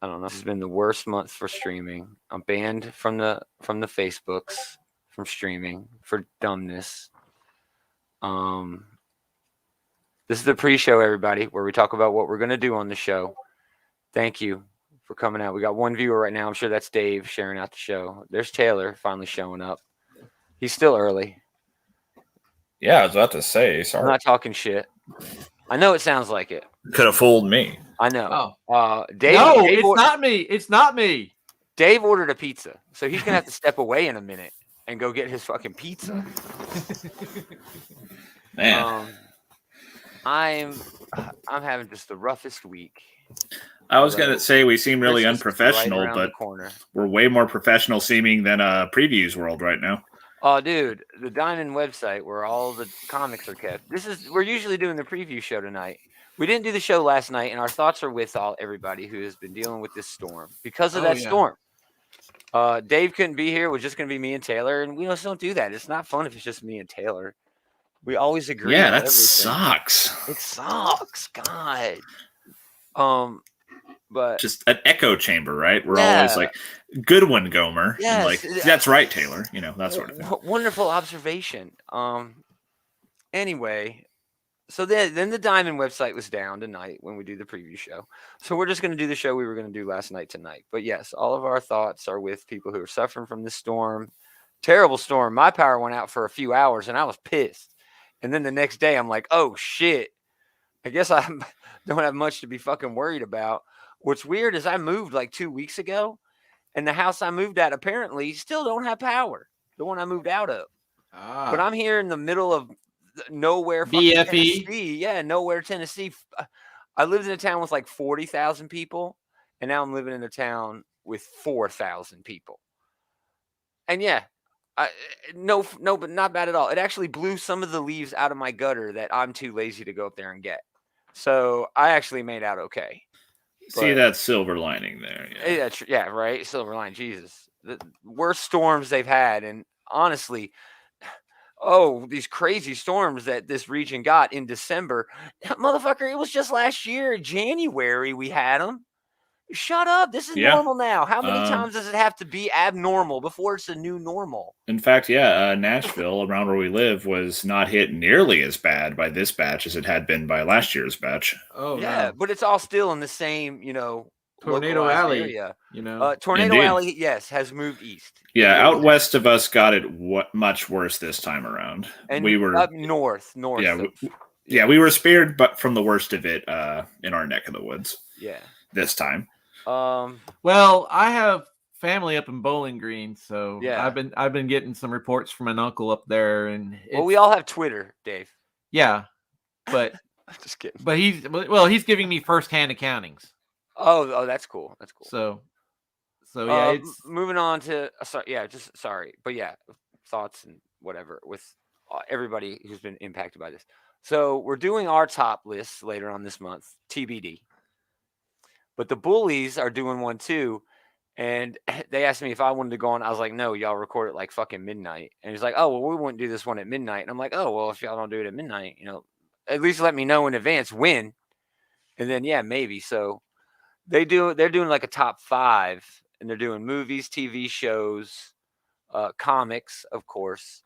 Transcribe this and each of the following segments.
I don't know. This has been the worst month for streaming. I'm banned from the Facebooks from streaming for dumbness. Um, this is the pre-show, everybody, where we talk about what we're gonna do on the show. Thank you for coming out. We got one viewer right now. I'm sure that's Dave sharing out the show. There's Taylor finally showing up. He's still early. Yeah, I was about to say. Sorry, I'm not talking shit. I know it sounds like it. Could have fooled me. I know. Dave. No, it's not me. It's not me. Dave ordered a pizza, so he's gonna have to step away in a minute and go get his fucking pizza. Man, I'm having just the roughest week. I was gonna say we seem really unprofessional, right but we're way more professional seeming than Previews World right now. Oh, dude, the Diamond website where all the comics are kept. We're usually doing the preview show tonight. We didn't do the show last night, and our thoughts are with everybody who has been dealing with this storm because of that storm. Dave couldn't be here. It was just going to be me and Taylor, and we just don't do that. It's not fun if it's just me and Taylor. We always agree. Yeah, that sucks. It sucks, God. But just an echo chamber, right? We're always like, good one, Gomer. Yes, like, that's right, Taylor. You know, that sort of thing. Wonderful observation. Anyway, so then the Diamond website was down tonight when we do the preview show. So we're just going to do the show we were going to do last night tonight. But yes, all of our thoughts are with people who are suffering from this storm. Terrible storm. My power went out for a few hours, and I was pissed. And then the next day, I'm like, oh, shit. I guess I don't have much to be fucking worried about. What's weird is I moved like 2 weeks ago, and the house I moved at apparently still don't have power. The one I moved out of. But I'm here in the middle of nowhere, BFE. Tennessee. Yeah, nowhere, Tennessee. I lived in a town with like 40,000 people, and now I'm living in a town with 4,000 people. And yeah, no, but not bad at all. It actually blew some of the leaves out of my gutter that I'm too lazy to go up there and get. So I actually made out okay. See that silver lining there. Yeah, right. Silver lining. Jesus. The worst storms they've had. And honestly, these crazy storms that this region got in December. Motherfucker, it was just last year, January, we had them. Shut up. This is normal now. How many times does it have to be abnormal before it's a new normal? In fact, Nashville, around where we live, was not hit nearly as bad by this batch as it had been by last year's batch. Oh, yeah. No. But it's all still in the same, Tornado Alley area. Tornado Indeed. Alley, yes, has moved east. Yeah, out west of us got it much worse this time around. And we were up north. Yeah, we were spared, but from the worst of it in our neck of the woods. Yeah. This time. Well, I have family up in Bowling Green, so yeah. I've been getting some reports from an uncle up there, and we all have Twitter, Dave. Yeah, but just kidding. But he's giving me firsthand accountings. Oh, that's cool. That's cool. So yeah, it's moving on to sorry, but yeah, thoughts and whatever with everybody who's been impacted by this. So we're doing our top lists later on this month, TBD. But the bullies are doing one too, and they asked me if I wanted to go on. I was like, no, y'all record it like fucking midnight. And he's like, oh, well, we wouldn't do this one at midnight. And I'm like, oh, well, if y'all don't do it at midnight, at least let me know in advance when. And then yeah, maybe. So they're doing like a top 5, and they're doing movies, TV shows, comics, of course,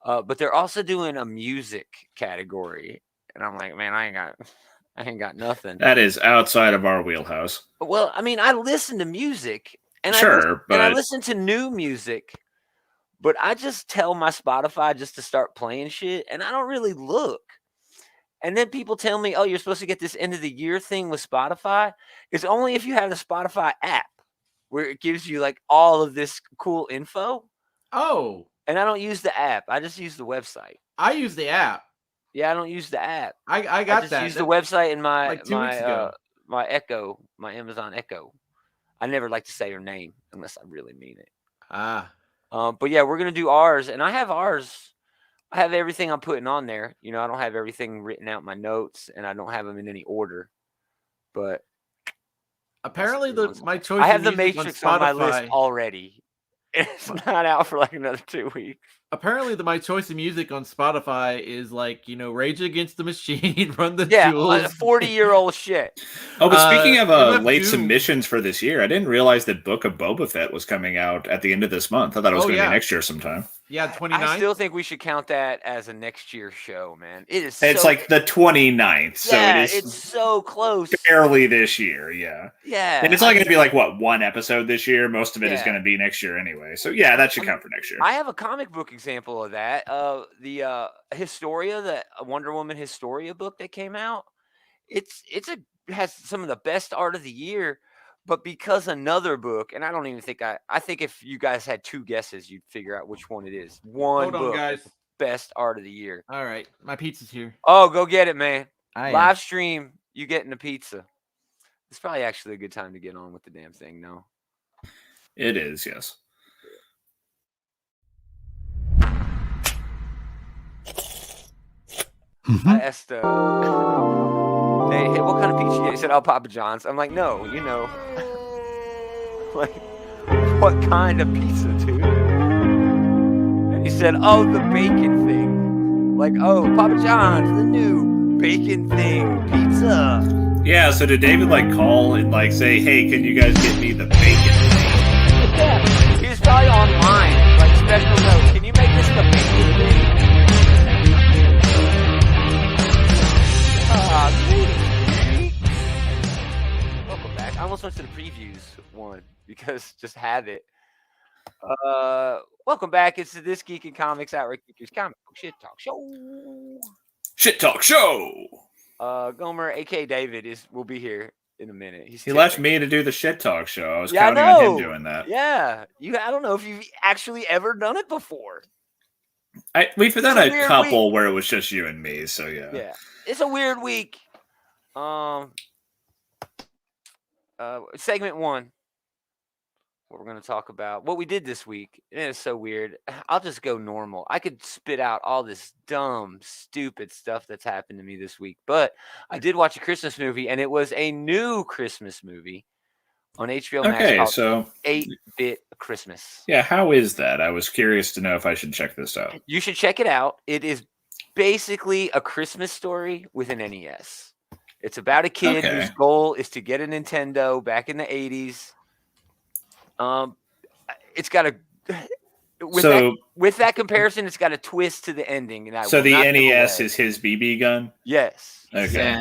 but they're also doing a music category. And I'm like, man, I ain't got nothing. That is outside of our wheelhouse. Well, I mean, I listen to music, and I listen to new music, but I just tell my Spotify just to start playing shit, and I don't really look. And then people tell me, oh, you're supposed to get this end of the year thing with Spotify. It's only if you have the Spotify app where it gives you like all of this cool info. Oh. And I don't use the app. I just use the website. I use the app. Yeah, I don't use the app. I just use the website and my Echo, my Amazon Echo. I never like to say her name unless I really mean it. But yeah, we're gonna do ours, and I have ours. I have everything I'm putting on there. I don't have everything written out in my notes, and I don't have them in any order. But apparently, my choice. I have the Matrix on my list already. It's not out for like another 2 weeks. Apparently, my choice of music on Spotify is like, Rage Against the Machine, Run the Jewels. 40-year-old shit. Oh, but speaking of late submissions for this year, I didn't realize that Book of Boba Fett was coming out at the end of this month. I thought it was going to be next year sometime. Yeah, 29th. I still think we should count that as a next year show, man. It's like the 29th, so it's so close. Barely this year, yeah. Yeah. And it's only going to be like, what, one episode this year? Most of it is going to be next year anyway. So, yeah, that should count for next year. I have a comic book example of that. The Historia, the Wonder Woman Historia book that came out. It has some of the best art of the year. But because another book, and I don't even think I think if you guys had 2 guesses, you'd figure out which one it is. Hold on, guys. Best art of the year. All right. My pizza's here. Oh, go get it, man. Live stream, you getting the pizza. It's probably actually a good time to get on with the damn thing, no? It is, yes. I asked hey, what kind of pizza you get? He said, "Oh, Papa John's." I'm like, no, like, what kind of pizza, dude? And he said, "Oh, the bacon thing." Like, oh, Papa John's, the new bacon thing pizza. Yeah, so did David call and say, "Hey, can you guys get me the bacon thing?" Yeah, he was probably online, special note. Can you make this the bacon thing? Welcome back. I almost went to the previews one because just had it. Welcome back. It's This Geek and Comics Outright Geekers Comic Book Shit Talk Show. Shit Talk Show. Gomer, aka David, will be here in a minute. He left me to do the Shit Talk Show. I was counting on him doing that. Yeah, I don't know if you've actually ever done it before. We've done a couple where it was just you and me, so yeah. Yeah, it's a weird week. Segment 1. What we're going to talk about, what we did this week. It is so weird. I'll just go normal. I could spit out all this dumb, stupid stuff that's happened to me this week, but I did watch a Christmas movie, and it was a new Christmas movie on HBO Max. Okay, so 8-Bit Christmas. Yeah, how is that? I was curious to know if I should check this out. You should check it out. It is basically a Christmas story with an NES. It's about a kid whose goal is to get a Nintendo back in the 80s. It's got with that comparison, it's got a twist to the ending. And so the NES is his BB gun? Yes. Okay.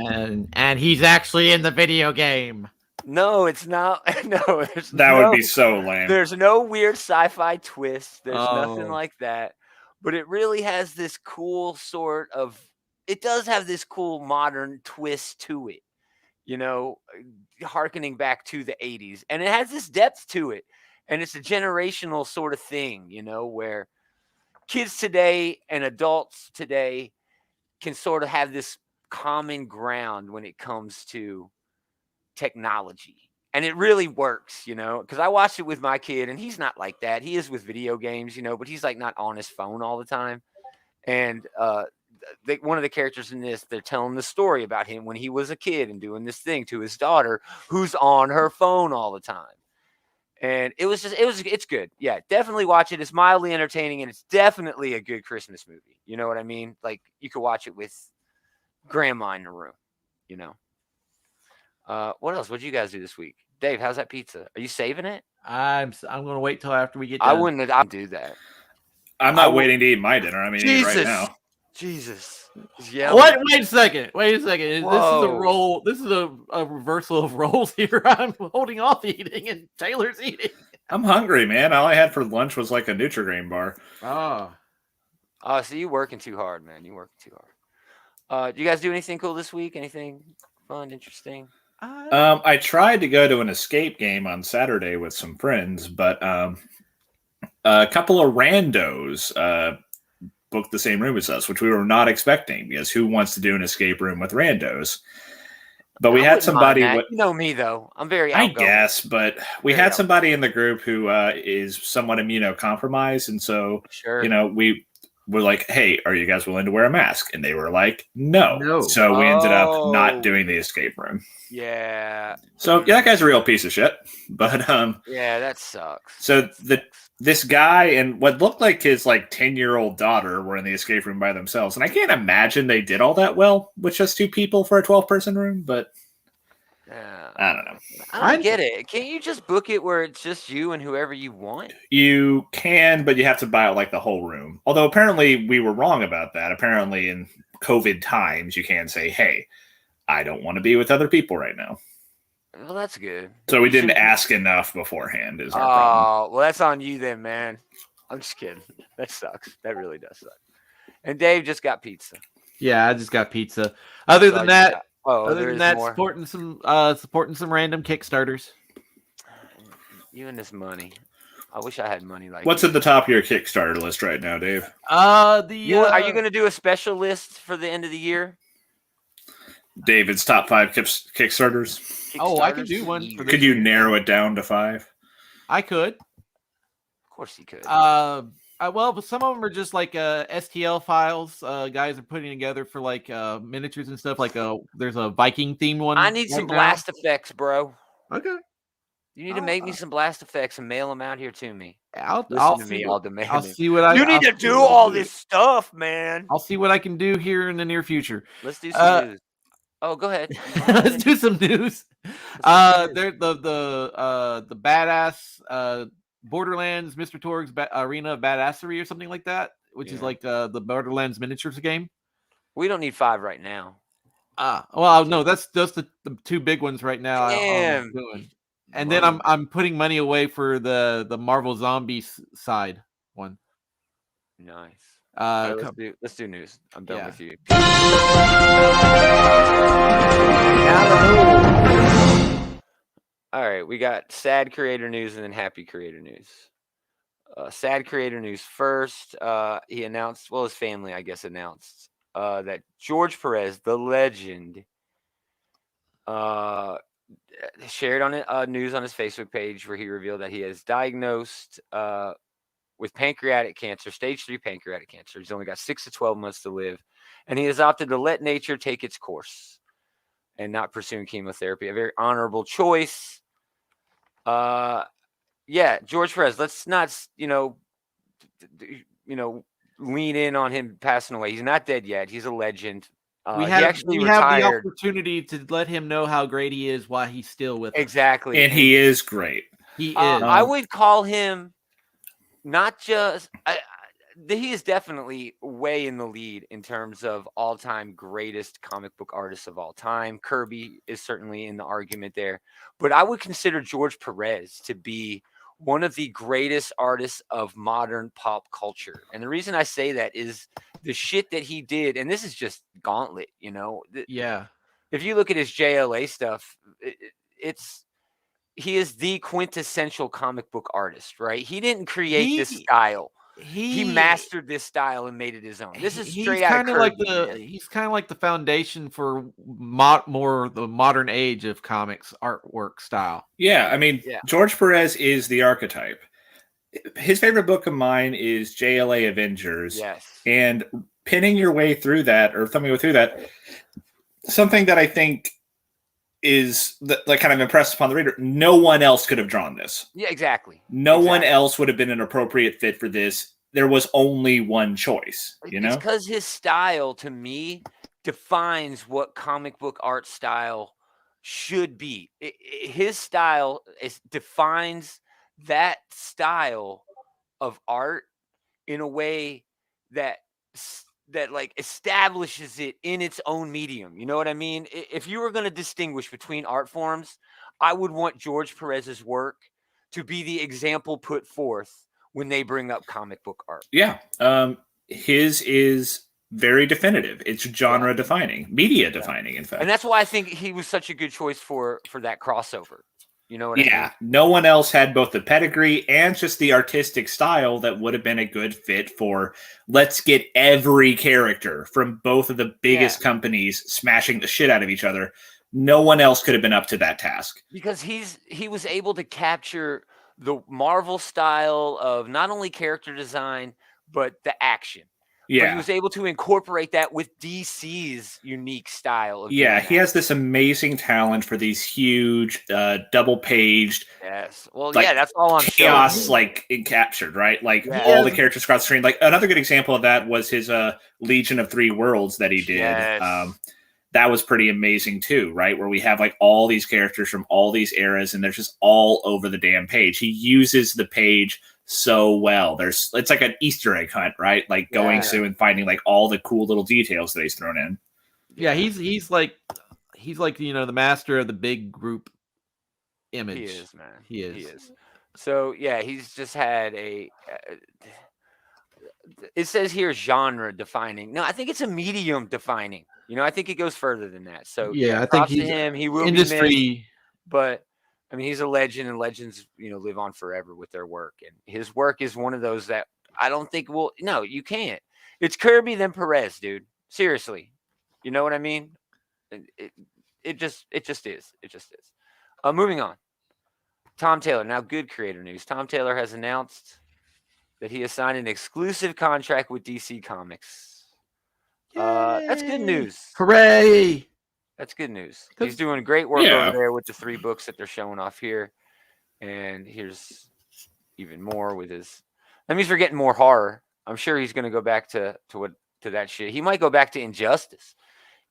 And he's actually in the video game. No, it's not. No, that would be so lame. There's no weird sci-fi twist. There's nothing like that. But it really has this cool it does have this cool modern twist to it, hearkening back to the 80s. And it has this depth to it. And it's a generational sort of thing, where kids today and adults today can sort of have this common ground when it comes to technology. And it really works, because I watched it with my kid, and he's not like that. He is with video games, but he's not on his phone all the time. And one of the characters in this, they're telling the story about him when he was a kid and doing this thing to his daughter who's on her phone all the time. And it's good. Yeah, definitely watch it. It's mildly entertaining, and it's definitely a good Christmas movie. You know what I mean? You could watch it with grandma in the room, What else? What'd you guys do this week? Dave, how's that pizza? Are you saving it? I'm going to wait till after we get done. I wouldn't do that. I'm not waiting to eat my dinner. I'm eating it right now. Jesus. Yeah. Wait a second. Whoa. This is a reversal of roles here. I'm holding off eating and Taylor's eating. I'm hungry, man. All I had for lunch was a Nutri-Grain bar. So you working too hard, man. You working too hard. Do you guys do anything cool this week? Anything fun, interesting? I tried to go to an escape game on Saturday with some friends, but a couple of randos booked the same room as us, which we were not expecting, because who wants to do an escape room with randos? But we had somebody. You know me, though. I'm very outgoing. I guess, but we had somebody in the group who is somewhat immunocompromised, and so were like, hey, are you guys willing to wear a mask? And they were like, no. No. So we ended up Oh. not doing the escape room. Yeah. So yeah, that guy's a real piece of shit. But Yeah, that sucks. so That sucks. this guy and what looked like his like 10-year-old daughter were in the escape room by themselves. And I can't imagine they did all that well with just 2 people for a 12-person room, but Yeah. I don't know. I don't get it. Can't you just book it where it's just you and whoever you want? You can, but you have to buy out like the whole room. Although apparently we were wrong about that. Apparently in COVID times, you can say, hey, I don't want to be with other people right now. Well, that's good. So we didn't ask enough beforehand is our problem. Oh, well, that's on you then, man. I'm just kidding. That sucks. That really does suck. And Dave just got pizza. Yeah, I just got pizza. Other So than you that, got- there is more. supporting some random Kickstarters. You and this money. I wish I had money like What's you. at the top of your Kickstarter list right now, Dave? Are you going to do a special list for the end of the year? David's top 5 Kickstarters. Oh, I could do one for Could you narrow it down to 5? I could. Of course you could. Well, but some of them are just like STL files. Guys are putting together for like miniatures and stuff. Like there's a Viking themed one. I need some blast effects, bro. Okay. You need to make me some blast effects and mail them out here to me. I'll demand I'll it. see what I. You need to do all this stuff, man. I'll see what I can do here in the near future. Let's do some news. Oh, go ahead. Let's do some news. They're the badass Borderlands Mr. Torg's Arena of Badassery or something like that, which is like the Borderlands miniatures game. We don't need 5 right now. Well, no, that's just the 2 big ones right now. Damn. I'm doing. And then I'm putting money away for the Marvel Zombies side one. Nice. Right, let's do news. I'm done with you. All right, we got sad creator news and then happy creator news. Sad creator news first. He announced, well, his family, I guess, announced that George Perez, the legend, shared on news on his Facebook page where he revealed that he is diagnosed with pancreatic cancer, stage 3 pancreatic cancer. He's only got 6 to 12 months to live, and he has opted to let nature take its course and not pursuing chemotherapy. A very honorable choice. Yeah, George Perez. Let's not, lean in on him passing away. He's not dead yet. He's a legend. We have the opportunity to let him know how great he is while he's still with us. Exactly, and he is great. He is. I would call him not just. He is definitely way in the lead in terms of all-time greatest comic book artists of all time. Kirby is certainly in the argument there, but I would consider George Perez to be one of the greatest artists of modern pop culture. And the reason I say that is the shit that he did, and this is just Gauntlet, Yeah. If you look at his JLA stuff, he is the quintessential comic book artist, right? He didn't create this style. He mastered this style and made it his own. This is straight out of Kirby. He's kind of like the foundation for more the modern age of comics artwork style. Yeah, I mean, George Perez is the archetype. His favorite book of mine is JLA Avengers. Yes. And pinning your way through that, or thumbing your way through that, something that I think is like kind of impressed upon the reader. No one else could have drawn this. Yeah, exactly. No one else would have been an appropriate fit for this. There was only one choice, It's because his style, to me, defines what comic book art style should be. His style defines that style of art in a way that like establishes it in its own medium. You know what I mean? If you were going to distinguish between art forms, I would want George Perez's work to be the example put forth when they bring up comic book art. Yeah. His is very definitive. It's genre defining, media defining, in fact. And that's why I think he was such a good choice for that crossover. You know what I mean? Yeah. No one else had both the pedigree and just the artistic style that would have been a good fit for let's get every character from both of the biggest companies smashing the shit out of each other. No one else could have been up to that task. Because he was able to capture the Marvel style of not only character design, but the action. But he Yeah. was able to incorporate that with DC's unique style of Yeah, doing he that. has this amazing talent for these huge double-paged, Yes. Well, like, yeah, that's all on chaos, show. like, captured, right? Like, Yeah. all the characters across the screen. Like, another good example of that was his Legion of Three Worlds that he did. Yes. That was pretty amazing too, right? Where we have like all these characters from all these eras, and they're just all over the damn page. He uses the page so well. It's like an Easter egg hunt, right? Like going Yeah. through and finding like all the cool little details that he's thrown in. Yeah, he's like the master of the big group image. He is, man. He is. He is. So yeah, he's just had a. It says here genre defining. No, I think it's a medium defining. I think it goes further than that. So Yeah, I think props to he's him. He will be missed, industry. but I mean, he's a legend, and legends, live on forever with their work. And his work is one of those that I don't think will. No, you can't. It's Kirby then Perez, dude. Seriously, you know what I mean? It just is. It just is. Moving on. Tom Taylor. Now, good creator news. Tom Taylor has announced that he has signed an exclusive contract with DC Comics. That's good news. Hooray! That's good news. He's doing great work over there with the 3 books that they're showing off here. And here's even more with his. That means we're getting more horror. I'm sure he's going to go back to that shit. He might go back to Injustice.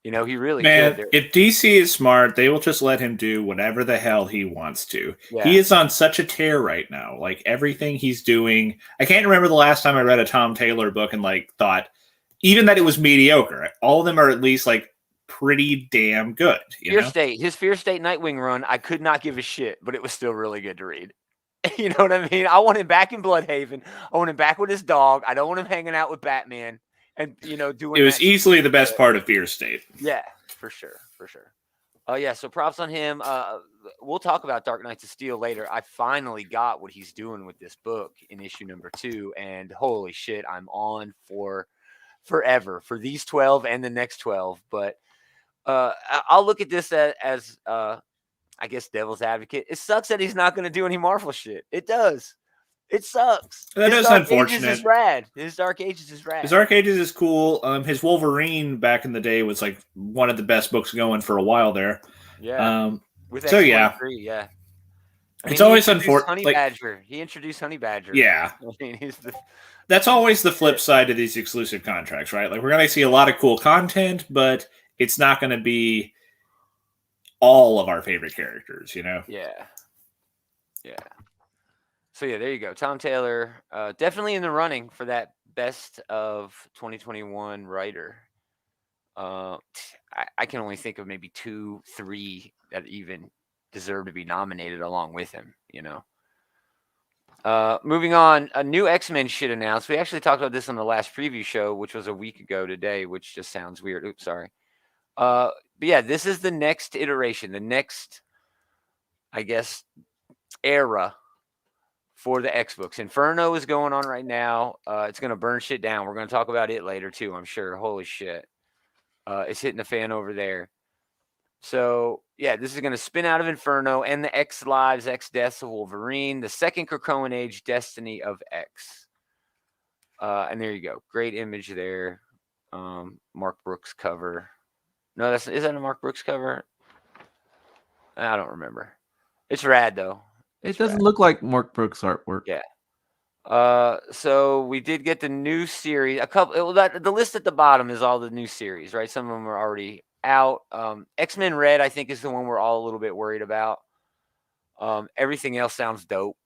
He really could. If DC is smart, they will just let him do whatever the hell he wants to. Yeah. He is on such a tear right now. Like everything he's doing. I can't remember the last time I read a Tom Taylor book and like thought even that it was mediocre. All of them are at least like pretty damn good. His Fear State Nightwing run, I could not give a shit, but it was still really good to read. You know what I mean? I want him back in Bloodhaven. I want him back with his dog. I don't want him hanging out with Batman and doing. It was easily the best part of Fear State. Yeah, for sure. Oh yeah, so props on him. We'll talk about Dark Knights of Steel later. I finally got what he's doing with this book in issue number 2, and holy shit, I'm on for forever for these 12 and the next 12. But I'll look at this as I guess devil's advocate. It sucks that he's not going to do any Marvel shit. It does. It sucks. That is unfortunate. Is rad. His Dark Ages is rad. His Dark Ages is cool. His Wolverine back in the day was like one of the best books going for a while there. Yeah. With so yeah. Yeah. It's always unfortunate. Honey Badger. He introduced Honey Badger. Yeah. I mean, that's always the flip side of these exclusive contracts, right? Like we're going to see a lot of cool content, but it's not going to be all of our favorite characters, Yeah. So yeah, there you go. Tom Taylor, definitely in the running for that best of 2021 writer. I can only think of maybe 2, 3 that even deserve to be nominated along with him, Moving on, a new X-Men shit announced. We actually talked about this on the last preview show, which was a week ago today, which just sounds weird. Oops, sorry. But yeah, this is the next iteration, the next, I guess, era for the X books. Inferno is going on right now. It's going to burn shit down. We're going to talk about it later too, I'm sure. Holy shit. It's hitting the fan over there. So, yeah, this is going to spin out of Inferno and the X Lives, X Deaths of Wolverine, the second Krakoan Age Destiny of X. And there you go. Great image there. Mark Brooks cover. No, is that a Mark Brooks cover? I don't remember. It's rad, though. It doesn't look like Mark Brooks artwork. Yeah. So we did get the new series. The list at the bottom is all the new series, right? Some of them are already out. X-Men Red, I think, is the one we're all a little bit worried about. Everything else sounds dope.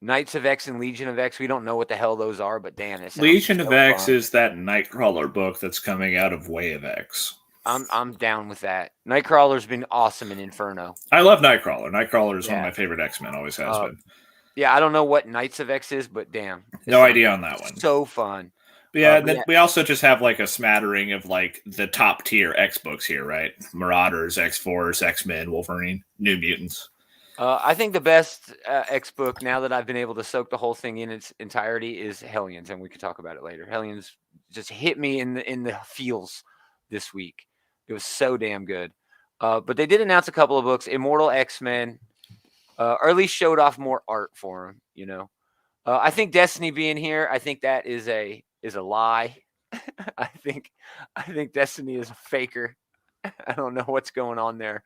Knights of X and Legion of X, we don't know what the hell those are, but damn, it Legion of X is that Nightcrawler book that's coming out of Way of X. I'm down with that. Nightcrawler's been awesome in Inferno. I love Nightcrawler. Nightcrawler is one of my favorite X-Men, always has been. Yeah, I don't know what Knights of X is, but damn. No idea on that one. So fun. But yeah, then we also just have like a smattering of like the top tier X books here, right? Marauders, X-Force, X-Men, Wolverine, New Mutants. I think the best X book, now that I've been able to soak the whole thing in its entirety, is Hellions, and we can talk about it later. Hellions just hit me in the feels this week. It was so damn good. But they did announce a couple of books. Immortal X-Men, or at least showed off more art for them, I think Destiny being here, I think that is a lie. I think Destiny is a faker. I don't know what's going on there.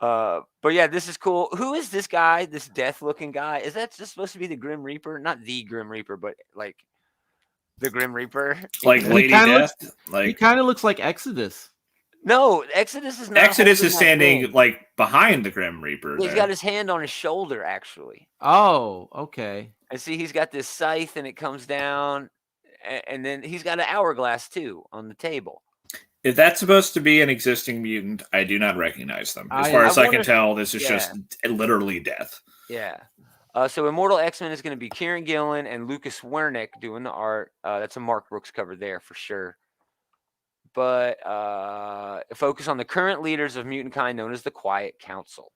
But yeah, this is cool. Who is this guy? This death-looking guy? Is that just supposed to be the Grim Reaper? Not the Grim Reaper, but like the Grim Reaper. Like He Lady kinda Death. He kind of looks like Exodus. No, Exodus is not. Exodus is holding that standing thing. like behind the Grim Reaper. He's there. got his hand on his shoulder, actually. Oh, okay. And see, he's got this scythe, and it comes down, and then he's got an hourglass too on the table. If that's supposed to be an existing mutant, I do not recognize them. As I- far as I I can wonder- tell, this is yeah. just literally death. Yeah. So Immortal X-Men is going to be Kieran Gillen and Lucas Wernick doing the art. That's a Mark Brooks cover there for sure. But focus on the current leaders of mutant kind known as the Quiet Council.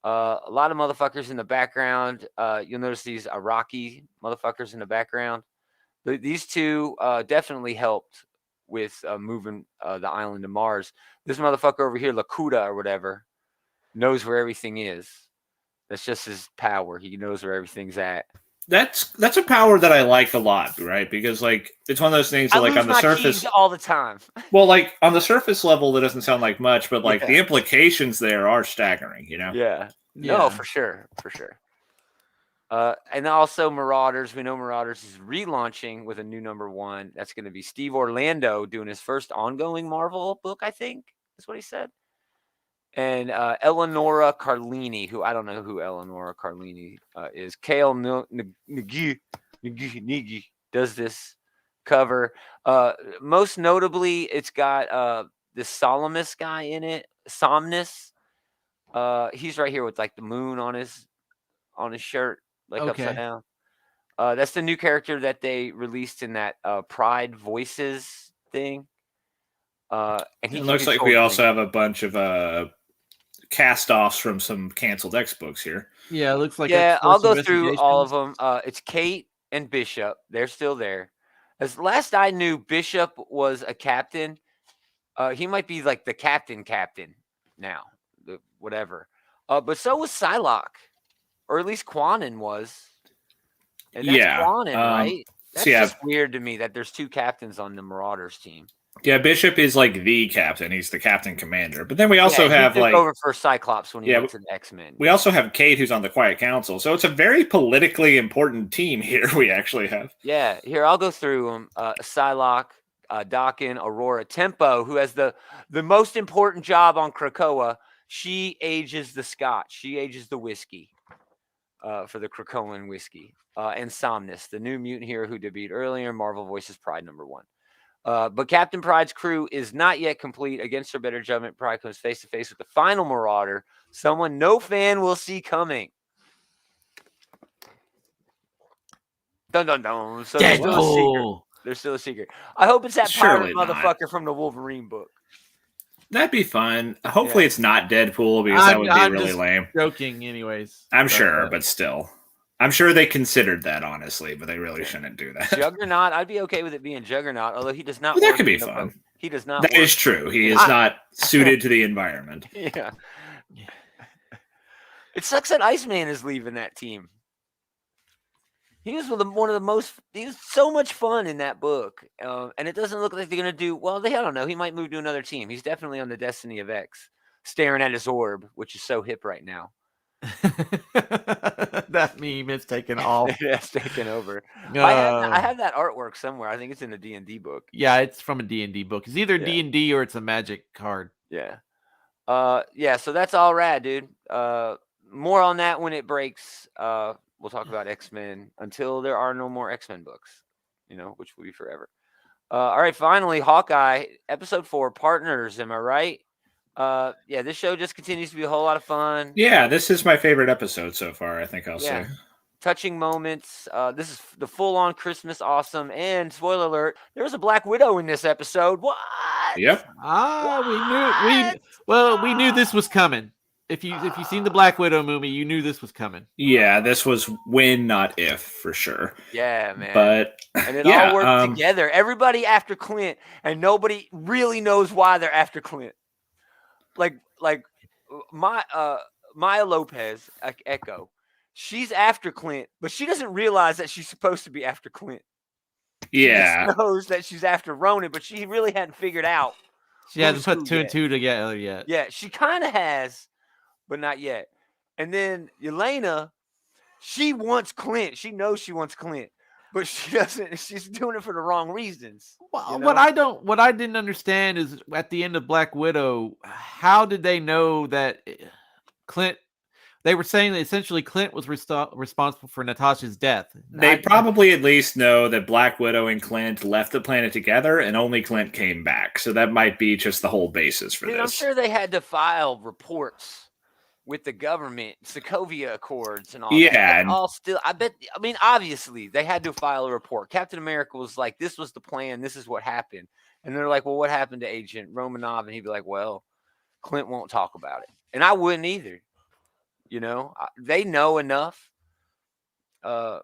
A lot of motherfuckers in the background. You'll notice these Iraqi motherfuckers in the background. These two definitely helped with moving the island to Mars. This motherfucker over here, Lakuta or whatever, knows where everything is. That's just his power. He knows where everything's at. That's a power that I like a lot, right? Because like it's one of those things that I like lose on the my surface, keys all the time. well, like on the surface level, it doesn't sound like much, but like Yeah. the implications there are staggering. You know? Yeah. Yeah. No, for sure. For sure. And also Marauders. We know Marauders is relaunching with a new #1. That's going to be Steve Orlando doing his first ongoing Marvel book, I think. That's what he said. And Eleonora Carlini, who I don't know who Eleonora Carlini is. Kale Nagi does this cover. Most notably, it's got this Solemnus guy in it. Somnus. He's right here with like the moon on his shirt, like upside Okay. down. That's the new character that they released in that Pride Voices thing. And he It can looks like control we also things. have a bunch of cast-offs from some canceled X books here. Yeah, it looks like Yeah, I'll X-Force go through all of Investigations. them. It's Kate and Bishop. They're still there. As last I knew, Bishop was a captain. He might be like the captain now, whatever. But so was Psylocke, or at least Quanon was. And that's Yeah, Quanon, right? That's so yeah. just weird to me that there's two captains on the Marauders team. Yeah, Bishop is like the captain. He's the captain commander. But then we also he have took like over for Cyclops when he Yeah, went to the X-Men. we also have Kate, who's on the Quiet Council. So it's a very politically important team here. We actually have. Yeah, here I'll go through them. Psylocke, Dakin, Aurora, Tempo, who has the most important job on Krakoa. She ages the scotch. She ages the whiskey for the Krakoan whiskey. And Somnus, the new mutant hero who debuted earlier in Marvel Voices Pride #1. But Captain Pride's crew is not yet complete. Against her better judgment, Pride comes face to face with the final Marauder, someone no fan will see coming. Dun dun dun. So they're still a secret. Deadpool. They're still a secret. I hope it's that Surely pirate not. motherfucker from the Wolverine book. That'd be fun. Hopefully, Yeah. it's not Deadpool because that would be I'm really just lame. joking, anyways. I'm sure, but still, I'm sure they considered that honestly, but they really shouldn't do that. Juggernaut, I'd be okay with it being Juggernaut, although he does not. Well, that work could be in the fun. boat. He does not. That work. is true. He is I- not suited to the environment. Yeah. It sucks that Iceman is leaving that team. He was one of the most. He was so much fun in that book, and it doesn't look like they're gonna do well. I don't know. He might move to another team. He's definitely on the Destiny of X, staring at his orb, which is so hip right now. That meme is taken off. That's taken over. I Uh, have that artwork somewhere. I think it's in a D&D book. yeah, it's from a D&D book. It's either Yeah. D&D or it's a Magic card. Yeah. Yeah. So that's all rad, dude. More on that when it breaks. We'll talk about X-Men until there are no more X-Men books, which will be forever. All right. Finally, Hawkeye, episode 4, Partners. Am I right? Yeah, this show just continues to be a whole lot of fun. Yeah, this is my favorite episode so far. I think I'll say. Touching moments. This is the full-on Christmas awesome. And spoiler alert, there was a Black Widow in this episode. What? Yep. We knew this was coming. If you seen the Black Widow movie, you knew this was coming. Yeah, this was when, not if, for sure. Yeah, man. But and it yeah, all worked together. Everybody after Clint, and nobody really knows why they're after Clint. Like Maya Lopez, Echo, she's after Clint, but she doesn't realize that she's supposed to be after Clint. She Yeah. just knows that she's after Ronan, but she really hadn't figured out. She hasn't who's put who two and yet. two together yet. Yeah, she kind of has, but not yet. And then Yelena, she wants Clint. She knows she wants Clint, but she doesn't. She's doing it for the wrong reasons. Well, you know? what I didn't understand is at the end of Black Widow, how did they know that Clint? They were saying that essentially Clint was responsible for Natasha's death. They probably at least know that Black Widow and Clint left the planet together, and only Clint came back. So that might be just the whole basis for Dude, this. I'm sure they had to file reports with the government, Sokovia Accords, and all that. Yeah, That's all still. I mean, obviously, they had to file a report. Captain America was like, "This was the plan. This is what happened." And they're like, "Well, what happened to Agent Romanov?" And he'd be like, "Well, Clint won't talk about it," and I wouldn't either. They know enough. Well,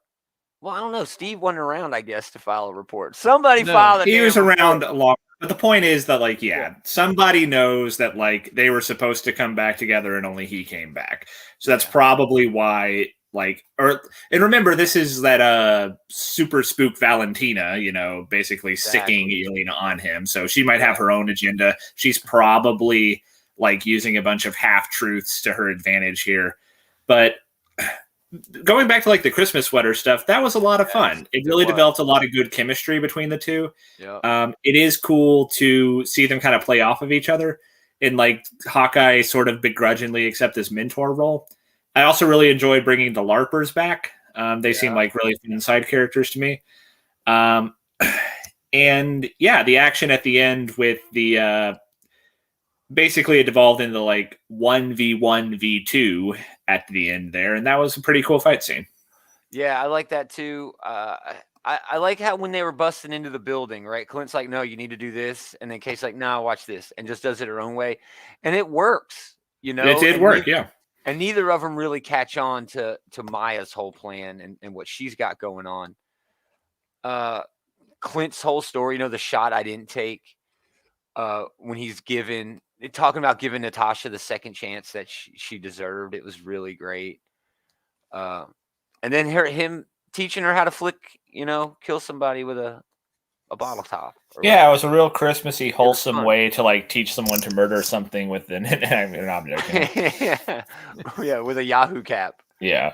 I don't know. Steve wasn't around, I guess, to file a report. Somebody filed a he damn was report. around a lot. But the point is that, like, somebody knows that, like, they were supposed to come back together and only he came back. So that's probably why, like, and remember, this is that super spook Valentina, basically sicking Yelena on him. So she might have her own agenda. She's probably, like, using a bunch of half-truths to her advantage here. But going back to, like, the Christmas sweater stuff, that was a lot of fun. It really developed a lot of good chemistry between the two. Yeah. It is cool to see them kind of play off of each other, and, like, Hawkeye sort of begrudgingly accept this mentor role. I also really enjoyed bringing the LARPers back. They seem like really fun side characters to me. And yeah, the action at the end with the basically it devolved into like 1v1v2 at the end there, and that was a pretty cool fight scene. Yeah, I like that too. I like how when they were busting into the building, right? Clint's like, "No, you need to do this," and then Kate's like, "No, watch this," and just does it her own way, and it works. It did work, yeah. And neither of them really catch on to Maya's whole plan and what she's got going on. Clint's whole story, the shot I didn't take, when he's talking about giving Natasha the second chance that she deserved. It was really great. And then him teaching her how to flick, kill somebody with a bottle top. Yeah, it was a real Christmassy, wholesome way to, like, teach someone to murder something with an object. Yeah, with a Yahoo cap. Yeah.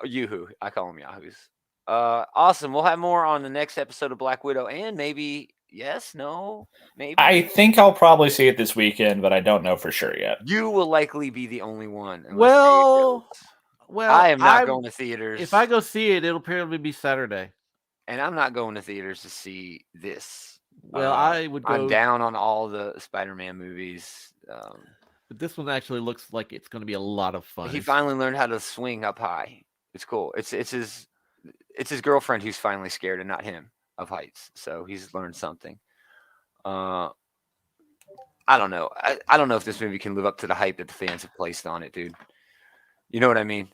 Yoo-hoo. I call them Yahoos. Awesome. We'll have more on the next episode of Black Widow, and maybe maybe. I think I'll probably see it this weekend, but I don't know for sure yet. You will likely be the only one. Well, I am not going to theaters. If I go see it, it'll probably be Saturday. And I'm not going to theaters to see this. Well, I would go. I'm down on all the Spider-Man movies. But this one actually looks like it's going to be a lot of fun. He finally learned how to swing up high. It's cool. It's his girlfriend who's finally scared, and not him, of heights. So he's learned something. I don't know. I don't know if this movie can live up to the hype that the fans have placed on it, dude. You know what I mean?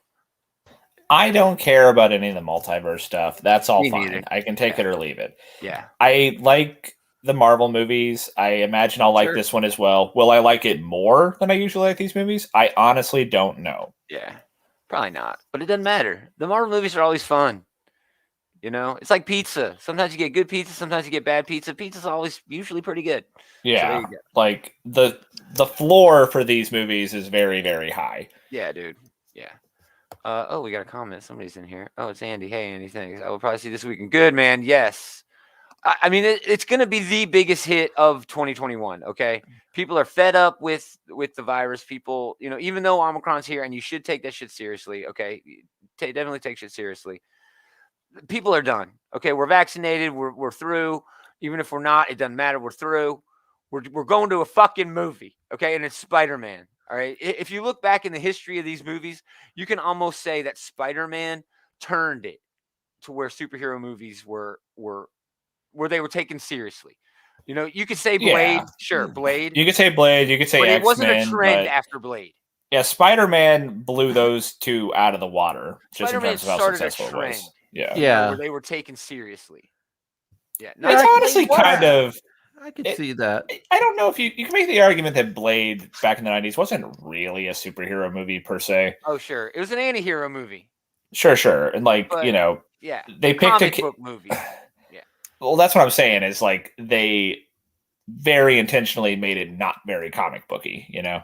I don't care about any of the multiverse stuff. That's all Me fine. neither. I can take it or leave it. Yeah. I like the Marvel movies. I imagine I'll like this one as well. Will I like it more than I usually like these movies? I honestly don't know. Yeah. Probably not. But it doesn't matter. The Marvel movies are always fun. It's like pizza. Sometimes you get good pizza. Sometimes you get bad pizza. Pizza's always usually pretty good. Yeah. So like the floor for these movies is very, very high. Yeah, dude. Yeah. We got a comment. Somebody's in here. Oh, it's Andy. Hey, Andy. Thanks. I will probably see this weekend. Good, man. Yes. I mean, it's going to be the biggest hit of 2021. Okay. People are fed up with the virus. People, even though Omicron's here, and you should take that shit seriously. Okay. Definitely take shit seriously. People are done. Okay. We're vaccinated. We're through. Even if we're not, it doesn't matter. We're through. We're going to a fucking movie. Okay. And it's Spider-Man. All right. If you look back in the history of these movies, you can almost say that Spider-Man turned it to where superhero movies were they were taken seriously. You could say Blade. Sure, Blade. You could say Blade. You could say X-Men. It wasn't a trend after Blade. Yeah, Spider-Man blew those two out of the water. Spider-Man just in terms of how successful it was. Yeah. Where they were taken seriously. Yeah. It's honestly kind of I could see that. I don't know if you can make the argument that Blade back in the 90s wasn't really a superhero movie per se. Oh, sure. It was an anti-hero movie. Sure. And like, But, you know, yeah. they picked comic book movie. Yeah. Well, that's what I'm saying is like they very intentionally made it not very comic booky, you know?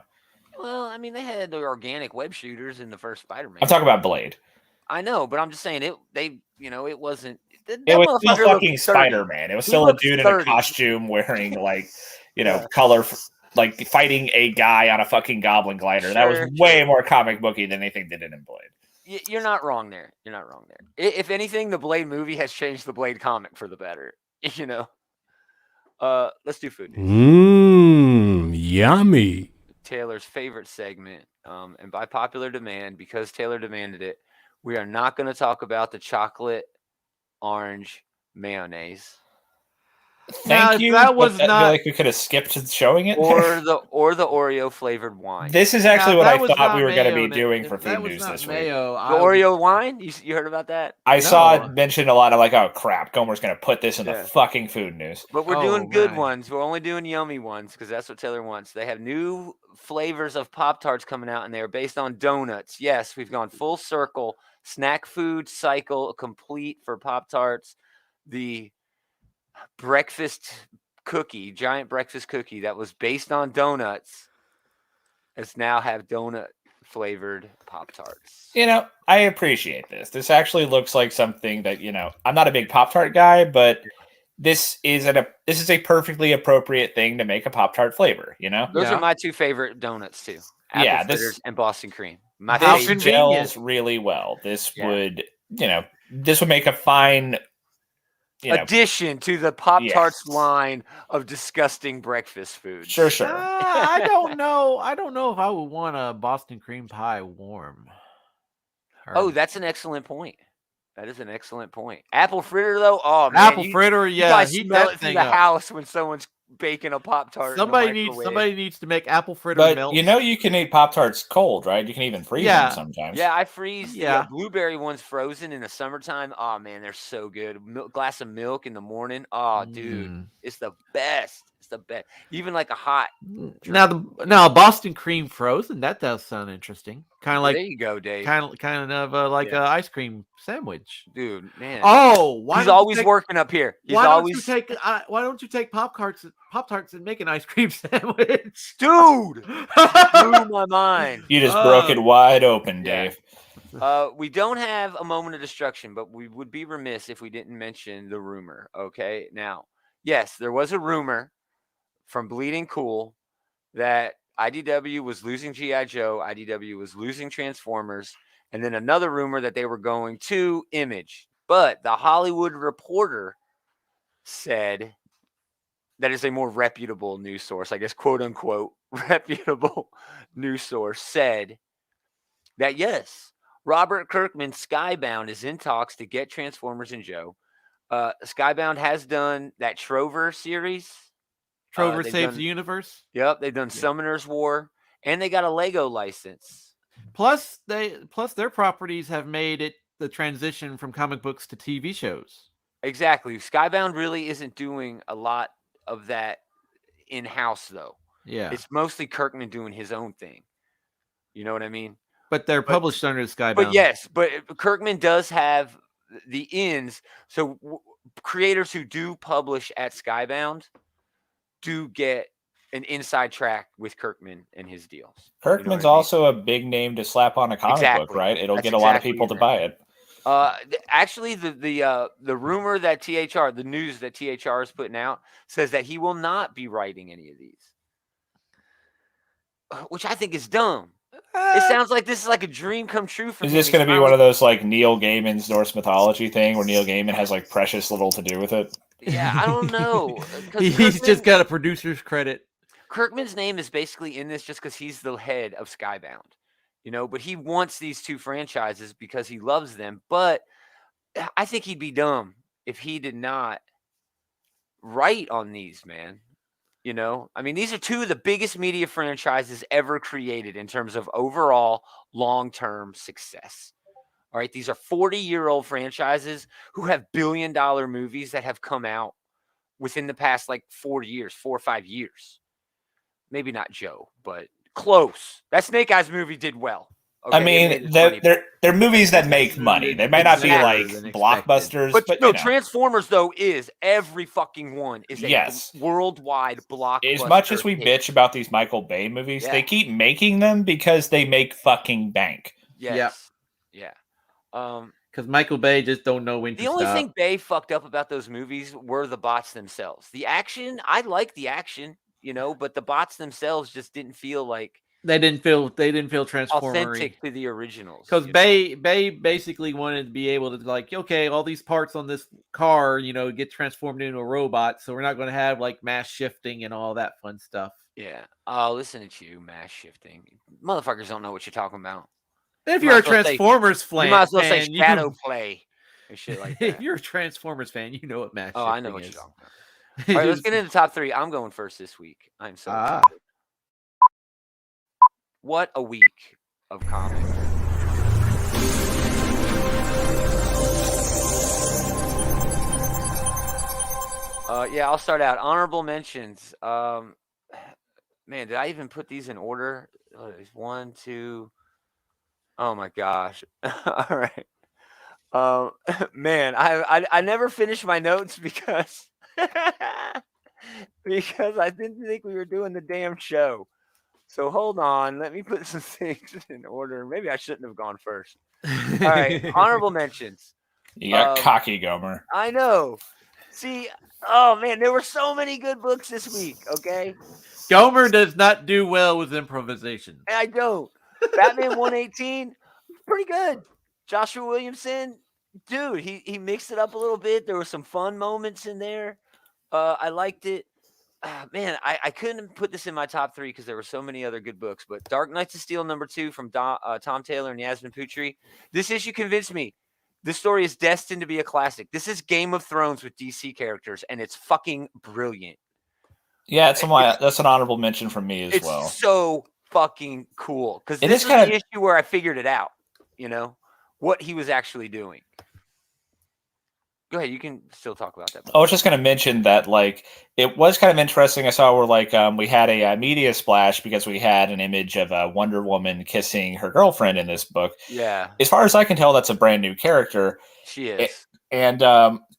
Well, I mean, they had the organic web shooters in the first Spider-Man. I'm talking about Blade. I know, but I'm just saying it wasn't. It was still fucking Spider-Man. It was still a dude in a costume wearing like, you know, color, like fighting a guy on a fucking goblin glider. That was way more comic booky than anything they did in Blade. You're not wrong there. If anything, the Blade movie has changed the Blade comic for the better. You know. Let's do food news. Yummy. Taylor's favorite segment, and by popular demand, because Taylor demanded it, we are not going to talk about the chocolate orange mayonnaise. Thank you. That was I not feel like we could have skipped showing it. or the Oreo flavored wine. This is actually what I thought we were going to be doing for food news this week. The Oreo wine? You heard about that? I saw it mentioned a lot. I'm like, oh crap, Gomer's going to put this in the fucking food news. But we're doing good ones. We're only doing yummy ones because that's what Taylor wants. They have new flavors of Pop-Tarts coming out, and they are based on donuts. Yes, we've gone full circle. Snack food cycle complete for Pop-Tarts. The giant breakfast cookie that was based on donuts has now have donut flavored Pop-Tarts. You know, I appreciate this. This actually looks like something that, you know, I'm not a big Pop-Tart guy, but this is a perfectly appropriate thing to make a Pop-Tart flavor, you know? Those are my two favorite donuts too. Apple fritters and Boston cream. This gels really well. This would make a fine addition to the Pop-Tarts line of disgusting breakfast foods. Sure. I don't know. I don't know if I would want a Boston cream pie warm. Oh, that's an excellent point. That is an excellent point. Apple fritter though, oh man, apple fritter, yeah. You smell it through the house when someone's baking a Pop-Tart. Somebody needs to make apple fritter melt. You know, you can eat Pop-Tarts cold, right? You can even freeze them sometimes. Yeah, I freeze the blueberry ones frozen in the summertime. Oh man, they're so good. Glass of milk in the morning. Oh, dude, it's the best. It's the best. Even like a hot drink. Now Boston cream frozen. That does sound interesting. Kind of like there you go, Dave. Kind of like an ice cream sandwich, dude. Man. Oh, he's always working up here. Why don't you take Pop-Tarts and make an ice cream sandwich, dude? Blew my mind. You just broke it wide open, Dave. We don't have a moment of destruction, but we would be remiss if we didn't mention the rumor. Okay, now, yes, there was a rumor from Bleeding Cool that IDW was losing G.I. Joe, IDW was losing Transformers, and then another rumor that they were going to Image. But the Hollywood Reporter said that is a more reputable news source, I guess, quote unquote, reputable news source said that, yes, Robert Kirkman's Skybound is in talks to get Transformers and Joe. Skybound has done that Trover series. Trover Saves the Universe. Yep, they've done Summoner's War, and they got a Lego license. Plus their properties have made it the transition from comic books to TV shows. Exactly. Skybound really isn't doing a lot of that in-house, though. Yeah. It's mostly Kirkman doing his own thing. You know what I mean? But they're published under Skybound. But yes, but Kirkman does have the ins. So creators who do publish at Skybound do get an inside track with Kirkman and his deals. Kirkman's also a big name to slap on a comic book, right? It'll get a lot of people to buy it. Actually, the rumor that the news that THR is putting out says that he will not be writing any of these, which I think is dumb. It sounds like this is like a dream come true for me. Is this going to be one of those like Neil Gaiman's Norse mythology thing where Neil Gaiman has like precious little to do with it? Yeah, I don't know. He's just got a producer's credit. Kirkman's name is basically in this just because he's the head of Skybound, but he wants these two franchises because he loves them. But I think he'd be dumb if he did not write on these, man. I mean, these are two of the biggest media franchises ever created in terms of overall long-term success. All right, these are 40-year-old franchises who have billion-dollar movies that have come out within the past like 4 or 5 years. Maybe not Joe, but close. That Snake Eyes movie did well. Okay, I mean, they're movies that make money. They might not be like blockbusters, but no, Transformers though is every fucking one is a worldwide blockbuster. As much as we bitch about these Michael Bay movies, they keep making them because they make fucking bank. Yes. Yeah. Because Michael Bay just don't know when to stop. The only thing Bay fucked up about those movies were the bots themselves. The action, I like the action, but the bots themselves just didn't feel like they didn't feel Transformer authentic to the originals. Because Bay basically wanted to be able to like, okay, all these parts on this car, get transformed into a robot, so we're not going to have like mass shifting and all that fun stuff. Yeah. Oh, listen to you, mass shifting. Motherfuckers don't know what you're talking about. If you're a Transformers fan, you might as well say shadow play and shit like that. If you're a Transformers fan, you know what mass shifting is. I know what you're talking about. All right, let's get into the top 3. I'm going first this week. I'm so excited. What a week of comics. Yeah, I'll start out. Honorable mentions. Man, did I even put these in order? 1, 2. Oh my gosh. All right. Man, I never finished my notes because because I didn't think we were doing the damn show. So hold on, let me put some things in order. Maybe I shouldn't have gone first. All right, honorable mentions. You got cocky, Gomer. I know. See, oh man, there were so many good books this week. Okay, Gomer does not do well with improvisation. I don't. Batman 118, pretty good. Joshua Williamson, dude, he mixed it up a little bit. There were some fun moments in there. I liked it. Man, I couldn't put this in my top 3 because there were so many other good books. But Dark Knights of Steel #2 from Tom Taylor and Yasmin Putri. This issue convinced me. This story is destined to be a classic. This is Game of Thrones with DC characters, and it's fucking brilliant. Yeah, that's an honorable mention from me as well. It's so fucking cool because this is the issue where I figured it out. What he was actually doing. Go ahead. You can still talk about that. I was just going to mention that, like, it was kind of interesting. I saw where, like, we had a media splash because we had an image of Wonder Woman kissing her girlfriend in this book. Yeah. As far as I can tell, that's a brand new character. She is. And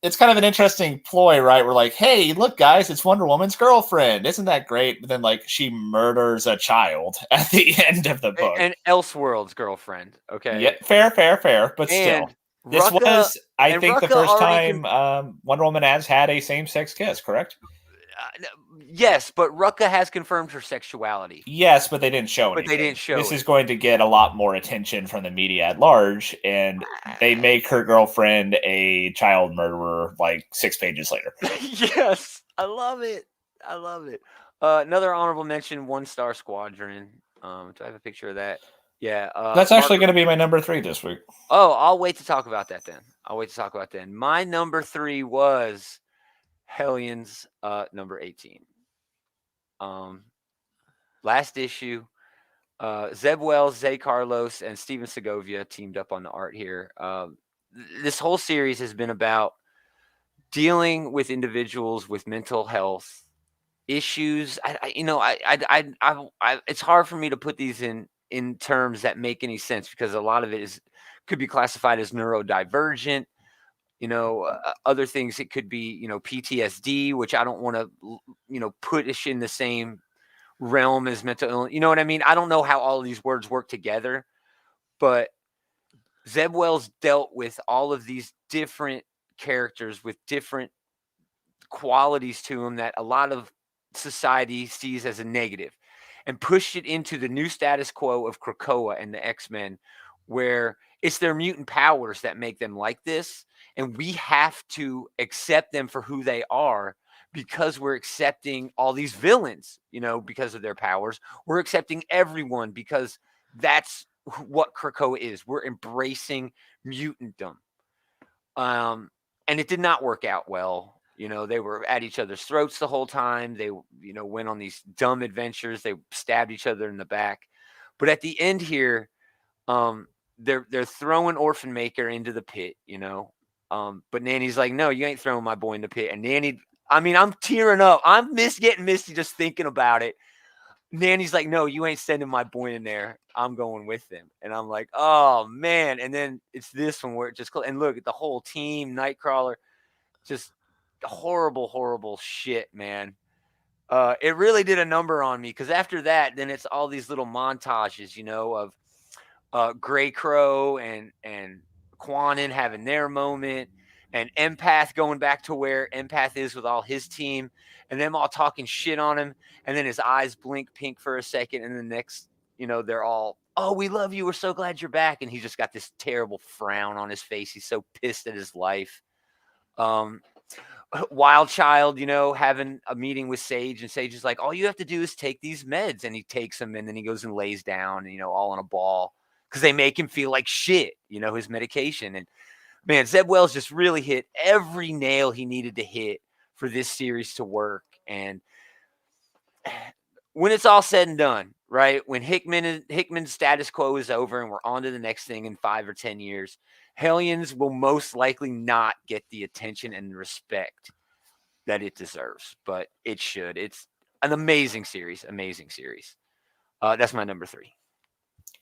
it's kind of an interesting ploy, right? We're like, hey, look, guys, it's Wonder Woman's girlfriend. Isn't that great? But then, like, she murders a child at the end of the book. And Elseworld's girlfriend. Okay. Yeah, fair. But still. This was, I think, the first time Wonder Woman has had a same-sex kiss, correct? Yes, but Rucka has confirmed her sexuality. Yes, but they didn't show anything. This is going to get a lot more attention from the media at large, and they make her girlfriend a child murderer like 6 pages later. Yes, I love it. Another honorable mention, One Star Squadron. Do I have a picture of that? Yeah. That's actually going to be my number 3 this week. Oh, I'll wait to talk about that then. My number 3 was Hellions, number 18. Last issue, Zeb Wells, Zay Carlos, and Steven Segovia teamed up on the art here. This whole series has been about dealing with individuals with mental health issues. It's hard for me to put these in terms that make any sense because a lot of it could be classified as neurodivergent. Other things, it could be, PTSD, which I don't want to, put in the same realm as mental illness. You know what I mean? I don't know how all of these words work together, but Zeb Wells dealt with all of these different characters with different qualities to them that a lot of society sees as a negative and pushed it into the new status quo of Krakoa and the X-Men, where it's their mutant powers that make them like this. And we have to accept them for who they are because we're accepting all these villains, because of their powers. We're accepting everyone because that's what Krakoa is. We're embracing mutantdom. And it did not work out well. They were at each other's throats the whole time. They, went on these dumb adventures. They stabbed each other in the back. But at the end here, they're throwing Orphan Maker into the pit, But Nanny's like, no, you ain't throwing my boy in the pit. And Nanny I mean, I'm tearing up. I'm getting misty just thinking about it. Nanny's like, no, you ain't sending my boy in there. I'm going with him. And I'm like, oh, man. And then it's this one where it just, and look at the whole team, Nightcrawler, just horrible, horrible shit, man. It really did a number on me because after that, then it's all these little montages, of Grey Crow and Quanin having their moment, and Empath going back to where Empath is with all his team, and them all talking shit on him, and then his eyes blink pink for a second, and the next, they're all, oh, we love you, we're so glad you're back, and he just got this terrible frown on his face. He's so pissed at his life. Wild Child, having a meeting with Sage, and Sage is like, all you have to do is take these meds, and he takes them, and then he goes and lays down, all on a ball, because they make him feel like shit, his medication. And man, Zeb Wells just really hit every nail he needed to hit for this series to work. And when it's all said and done, right, when Hickman's status quo is over and we're on to the next thing in 5 or 10 years, Hellions will most likely not get the attention and respect that it deserves, but it should. It's an amazing series. That's my number 3.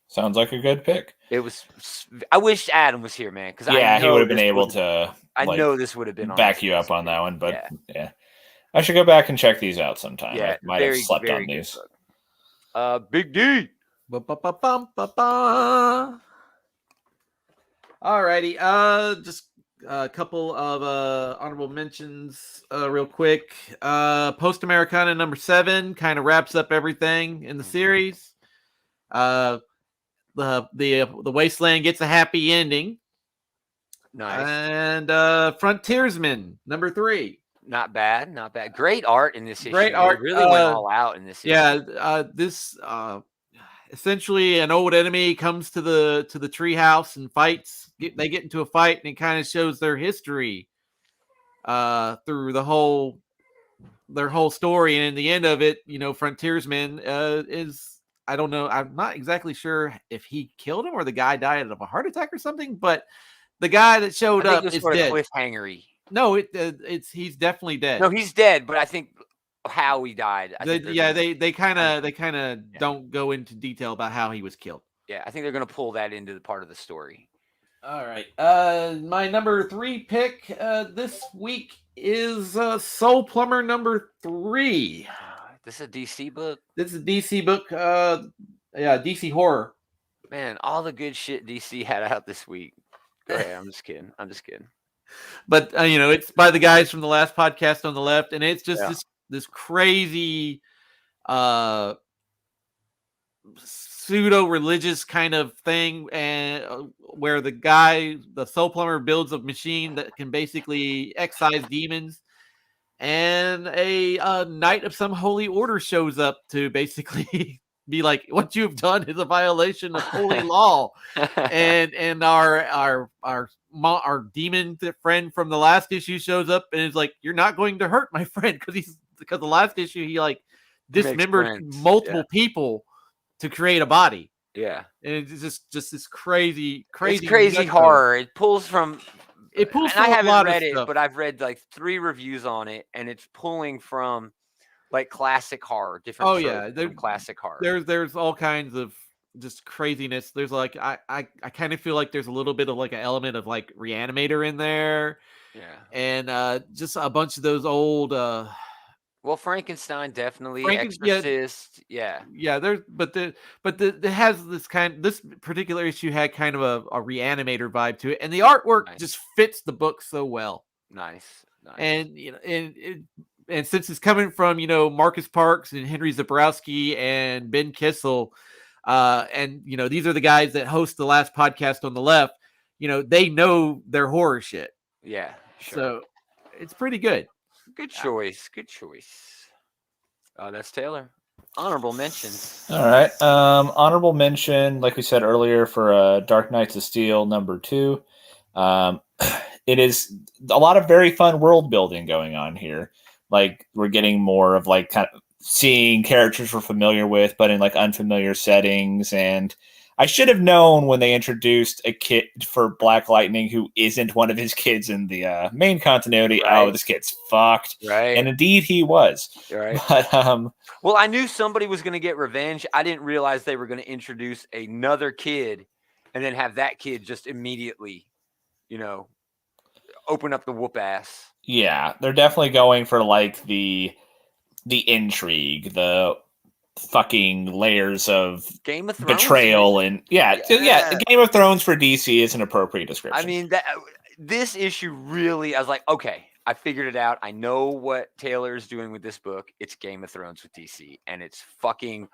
Sounds like a good pick. I wish Adam was here, man, because he would have been able to. I know this would have been back you up on that one, but yeah. I should go back and check these out sometime. Yeah, I might have slept on these. Big D. Alrighty, just a couple of honorable mentions real quick. Post Americana number 7 kind of wraps up everything in the series. The Wasteland gets a happy ending. Nice. And Frontiersman number 3. Not bad. Great art in this issue. Great art. They really went all out in this issue. Yeah, this essentially an old enemy comes to the treehouse and fights. They get into a fight, and it kind of shows their history through their whole story. And in the end of it, Frontiersman is, I don't know, I'm not exactly sure if he killed him or the guy died of a heart attack or something, but the guy that showed up is dead. Cliffhanger-y. No, he's definitely dead. No, he's dead, but I think how he died. They kind of don't go into detail about how he was killed. Yeah, I think they're going to pull that into the part of the story. All right. My number 3 pick this week is Soul Plumber number 3. This is a DC book? This is a DC book. Yeah, DC horror. Man, all the good shit DC had out this week. Go ahead. I'm just kidding. But it's by the guys from the last podcast on the left, and it's just this crazy pseudo religious kind of thing, and where the Soul Plumber builds a machine that can basically excise demons, and a knight of some holy order shows up to basically be like, what you've done is a violation of holy law. and our demon friend from the last issue shows up and is like, you're not going to hurt my friend, because the last issue he like dismembered multiple people to create a body. Yeah. And it's just this crazy it's crazy horror. It pulls from I haven't read it, but I've read like 3 reviews on it, and it's pulling from like classic horror, different from classic horror. There's all kinds of just craziness. There's like I kind of feel like there's a little bit of like an element of like Reanimator in there. Yeah. And just a bunch of those old well, Frankenstein definitely, Exorcist, yeah. There's it has this particular issue had kind of a Reanimator vibe to it, and the artwork just fits the book so well. Nice. And and since it's coming from Marcus Parks and Henry Zabrowski and Ben Kissel, and these are the guys that host the last podcast on the left, they know their horror shit. Yeah, sure. So it's pretty good. Good choice. That's Taylor. Honorable mentions. All right. Honorable mention, like we said earlier, for Dark Knights of Steel number 2. It is a lot of very fun world building going on here. Like, we're getting more of like kind of seeing characters we're familiar with, but in like unfamiliar settings. And I should have known when they introduced a kid for Black Lightning who isn't one of his kids in the main continuity. Right. Oh, this kid's fucked. Right. And indeed he was. Right. But well, I knew somebody was going to get revenge. I didn't realize they were going to introduce another kid and then have that kid just immediately, open up the whoop ass. Yeah, they're definitely going for like the intrigue, the fucking layers of Game of Thrones betrayal, man. and yeah, Game of Thrones for DC is an appropriate description. I mean, this issue really, I was like, okay, I figured it out. I know what Taylor is doing with this book. It's Game of Thrones with DC, and it's fucking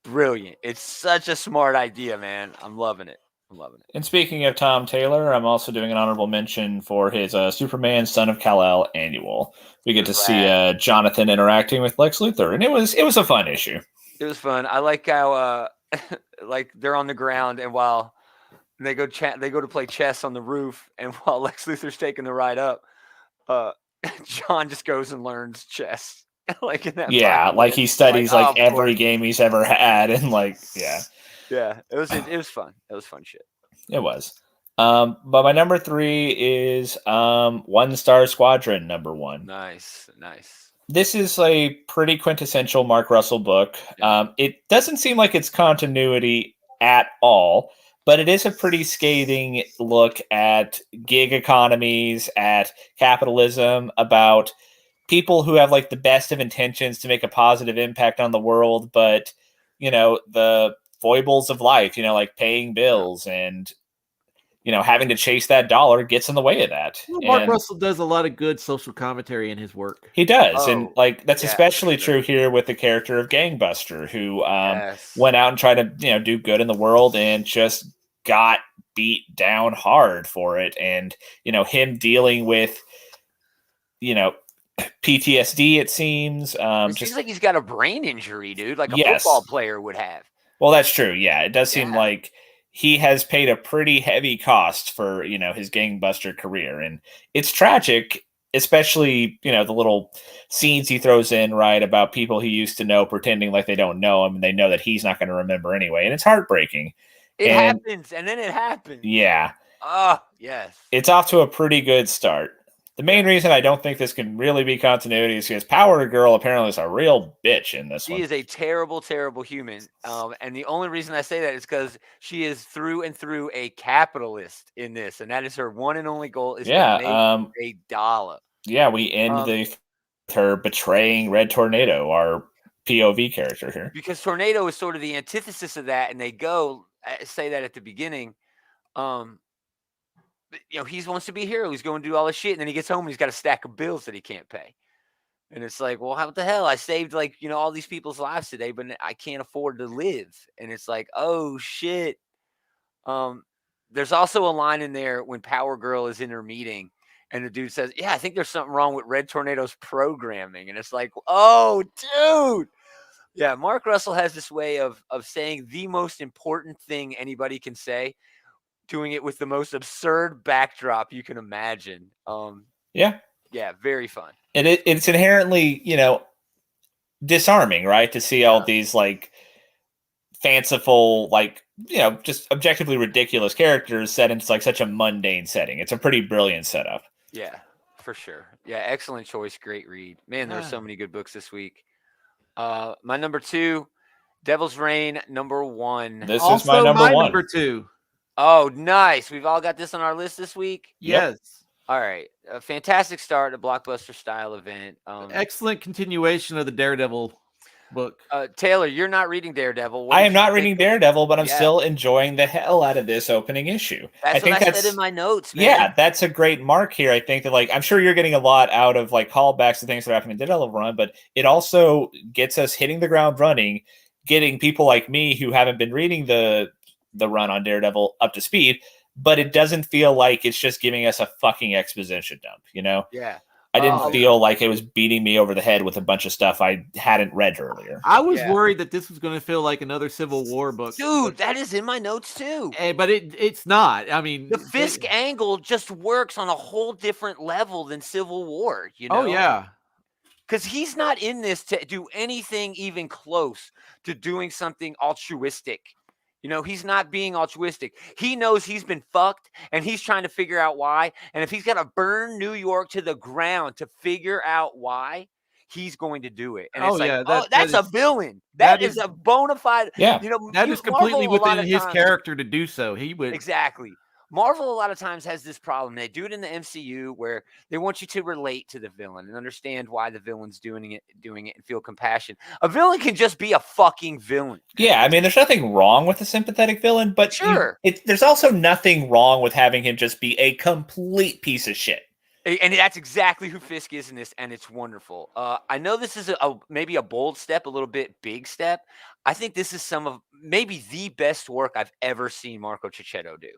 brilliant. It's such a smart idea, man. I'm loving it. And speaking of Tom Taylor, I'm also doing an honorable mention for his Superman Son of Kal-El annual. We get to see Jonathan interacting with Lex Luthor, and it was a fun issue. It was fun. I like how like they're on the ground, and while they go to play chess on the roof, and while Lex Luthor's taking the ride up, John just goes and learns chess. Like in that. Yeah, like he studies like every game he's ever had, and like yeah, it was fun. It was fun shit. It was. But my number 3 is One Star Squadron #1. Nice. This is a pretty quintessential Mark Russell book. It doesn't seem like it's continuity at all, but it is a pretty scathing look at gig economies, at capitalism, about people who have like the best of intentions to make a positive impact on the world, but the foibles of life, like paying bills and having to chase that dollar gets in the way of that. Mark Russell does a lot of good social commentary in his work. He does, and like that's especially true here with the character of Gangbuster, who went out and tried to do good in the world and just got beat down hard for it, and him dealing with PTSD. It seems it seems like he's got a brain injury, dude, like a football player would have. Well, that's true. Yeah, it does seem like he has paid a pretty heavy cost for, his gangbuster career. And it's tragic, especially, the little scenes he throws in, right, about people he used to know pretending like they don't know him and they know that he's not going to remember anyway. And it's heartbreaking. It happens, and then it happens. Yeah. Oh, yes. It's off to a pretty good start. The main reason I don't think this can really be continuity is because Power Girl apparently is a real bitch in this one. She is a terrible, terrible human. And the only reason I say that is because she is through and through a capitalist in this. And that is her one and only goal is to make $1. Yeah, we end with her betraying Red Tornado, our POV character here. Because Tornado is sort of the antithesis of that. And they say that at the beginning. He wants to be a hero. He's going to do all this shit. And then he gets home and he's got a stack of bills that he can't pay. And it's like, well, how the hell? I saved all these people's lives today, but I can't afford to live. And it's like, oh shit. There's also a line in there when Power Girl is in her meeting and the dude says, yeah, I think there's something wrong with Red Tornado's programming. And it's like, oh dude. Yeah. Mark Russell has this way of saying the most important thing anybody can say, doing it with the most absurd backdrop you can imagine. Yeah, very fun. And it's inherently, disarming, right? To see all these like fanciful, like, just objectively ridiculous characters set into like such a mundane setting. It's a pretty brilliant setup. Yeah, for sure. Yeah, excellent choice. Great read. Man, there's so many good books this week. My number 2, Devil's Reign #1. This is my number 1. Number 2. Oh, nice. We've all got this on our list this week? Yes. All right. A fantastic start, a blockbuster style event. Excellent continuation of the Daredevil book. Taylor, you're not reading Daredevil. I am not reading Daredevil, but I'm still enjoying the hell out of this opening issue. I think I said in my notes, man. Yeah, that's a great mark here. I think that I'm sure you're getting a lot out of like callbacks to things that happened in Daredevil run, but it also gets us hitting the ground running, getting people like me who haven't been reading the run on Daredevil up to speed, but it doesn't feel like it's just giving us a fucking exposition dump, Yeah. I didn't feel like it was beating me over the head with a bunch of stuff I hadn't read earlier. I was worried that this was going to feel like another Civil War book. Dude, that is in my notes too. But it's not. I mean, the Fisk angle just works on a whole different level than Civil War, Oh, yeah. Because he's not in this to do anything even close to doing something altruistic. You know, he's not being altruistic. He knows he's been fucked and he's trying to figure out why. And if he's got to burn New York to the ground to figure out why, he's going to do it. And Oh it's like, yeah, oh, that that's a is villain. that That is is a bona fide, Yeah. you know, that is completely Marvel a lot within of his times, character to do so. He would exactly. Marvel a lot of times has this problem. They do it in the MCU where they want you to relate to the villain and understand why the villain's doing it, and feel compassion. A villain can just be a fucking villain. Yeah, I mean, there's nothing wrong with a sympathetic villain, but Sure. there's also nothing wrong with having him just be a complete piece of shit. And that's exactly who Fisk is in this, and it's wonderful. I know this is maybe a bold step, a little bit big step. I think this is some of maybe the best work I've ever seen Marco Cicchetto do.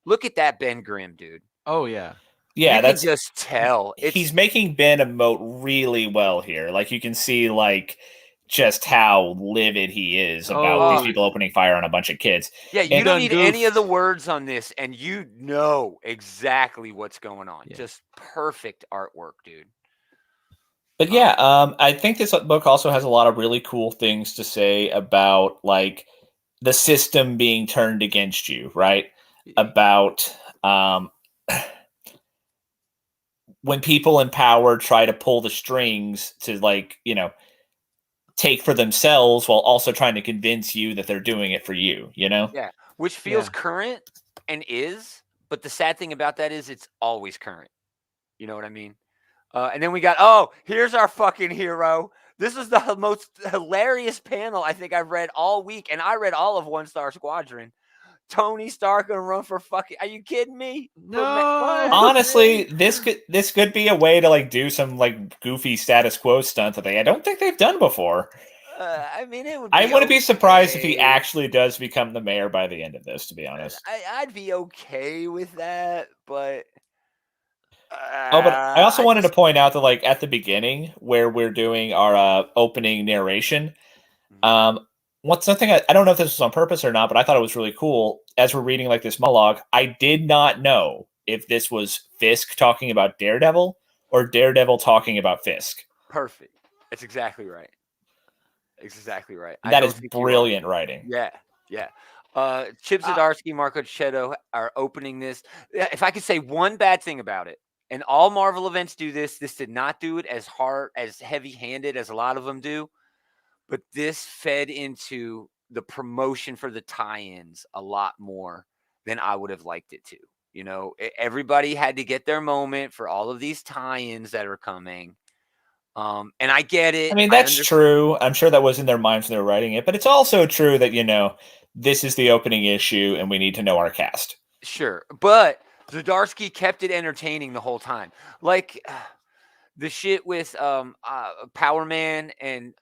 Look at that Ben Grimm, dude. Oh yeah. Yeah, You that's can just tell. he's making Ben emote really well here. Like you can see like just how livid he is about these people opening fire on a bunch of kids. Yeah, you don't need any of the words on this, and you know exactly what's going on. Yeah. Just perfect artwork, dude. But yeah, I think this book also has a lot of really cool things to say about like the system being turned against you, right? About when people in power try to pull the strings to like, you know, take for themselves while also trying to convince you that they're doing it for you, you know? Yeah, which feels current and is, but the sad thing about that is it's always current. You know what I mean? And then we got, here's our fucking hero. This is the most hilarious panel I think I've read all week, and I read all of One Star Squadron. Tony Stark gonna run for fucking? Are you kidding me? No. Honestly, this could be a way to like do some like goofy status quo stunt that I don't think they've done before. I mean, it would. I wouldn't be surprised if he actually does become the mayor by the end of this. To be honest, I'd be okay with that, but. But I also wanted to point out that like at the beginning where we're doing our opening narration, what's something I don't know if this was on purpose or not, but I thought it was really cool. As we're reading like this monologue, I did not know if this was Fisk talking about Daredevil or Daredevil talking about Fisk. Perfect. That's exactly right. Exactly right. That is brilliant writing. Yeah, yeah. Chip Zdarsky, Marco Cicchetto are opening this. If I could say one bad thing about it, and all Marvel events do this, this did not do it as hard, as heavy-handed as a lot of them do, but this fed into the promotion for the tie-ins a lot more than I would have liked it to. You know, everybody had to get their moment for all of these tie-ins that are coming. And I get it. I mean, that's true. I'm sure that was in their minds when they were writing it, but it's also true that, you know, this is the opening issue and we need to know our cast. Sure. But Zdarsky kept it entertaining the whole time. Like the shit with Power Man and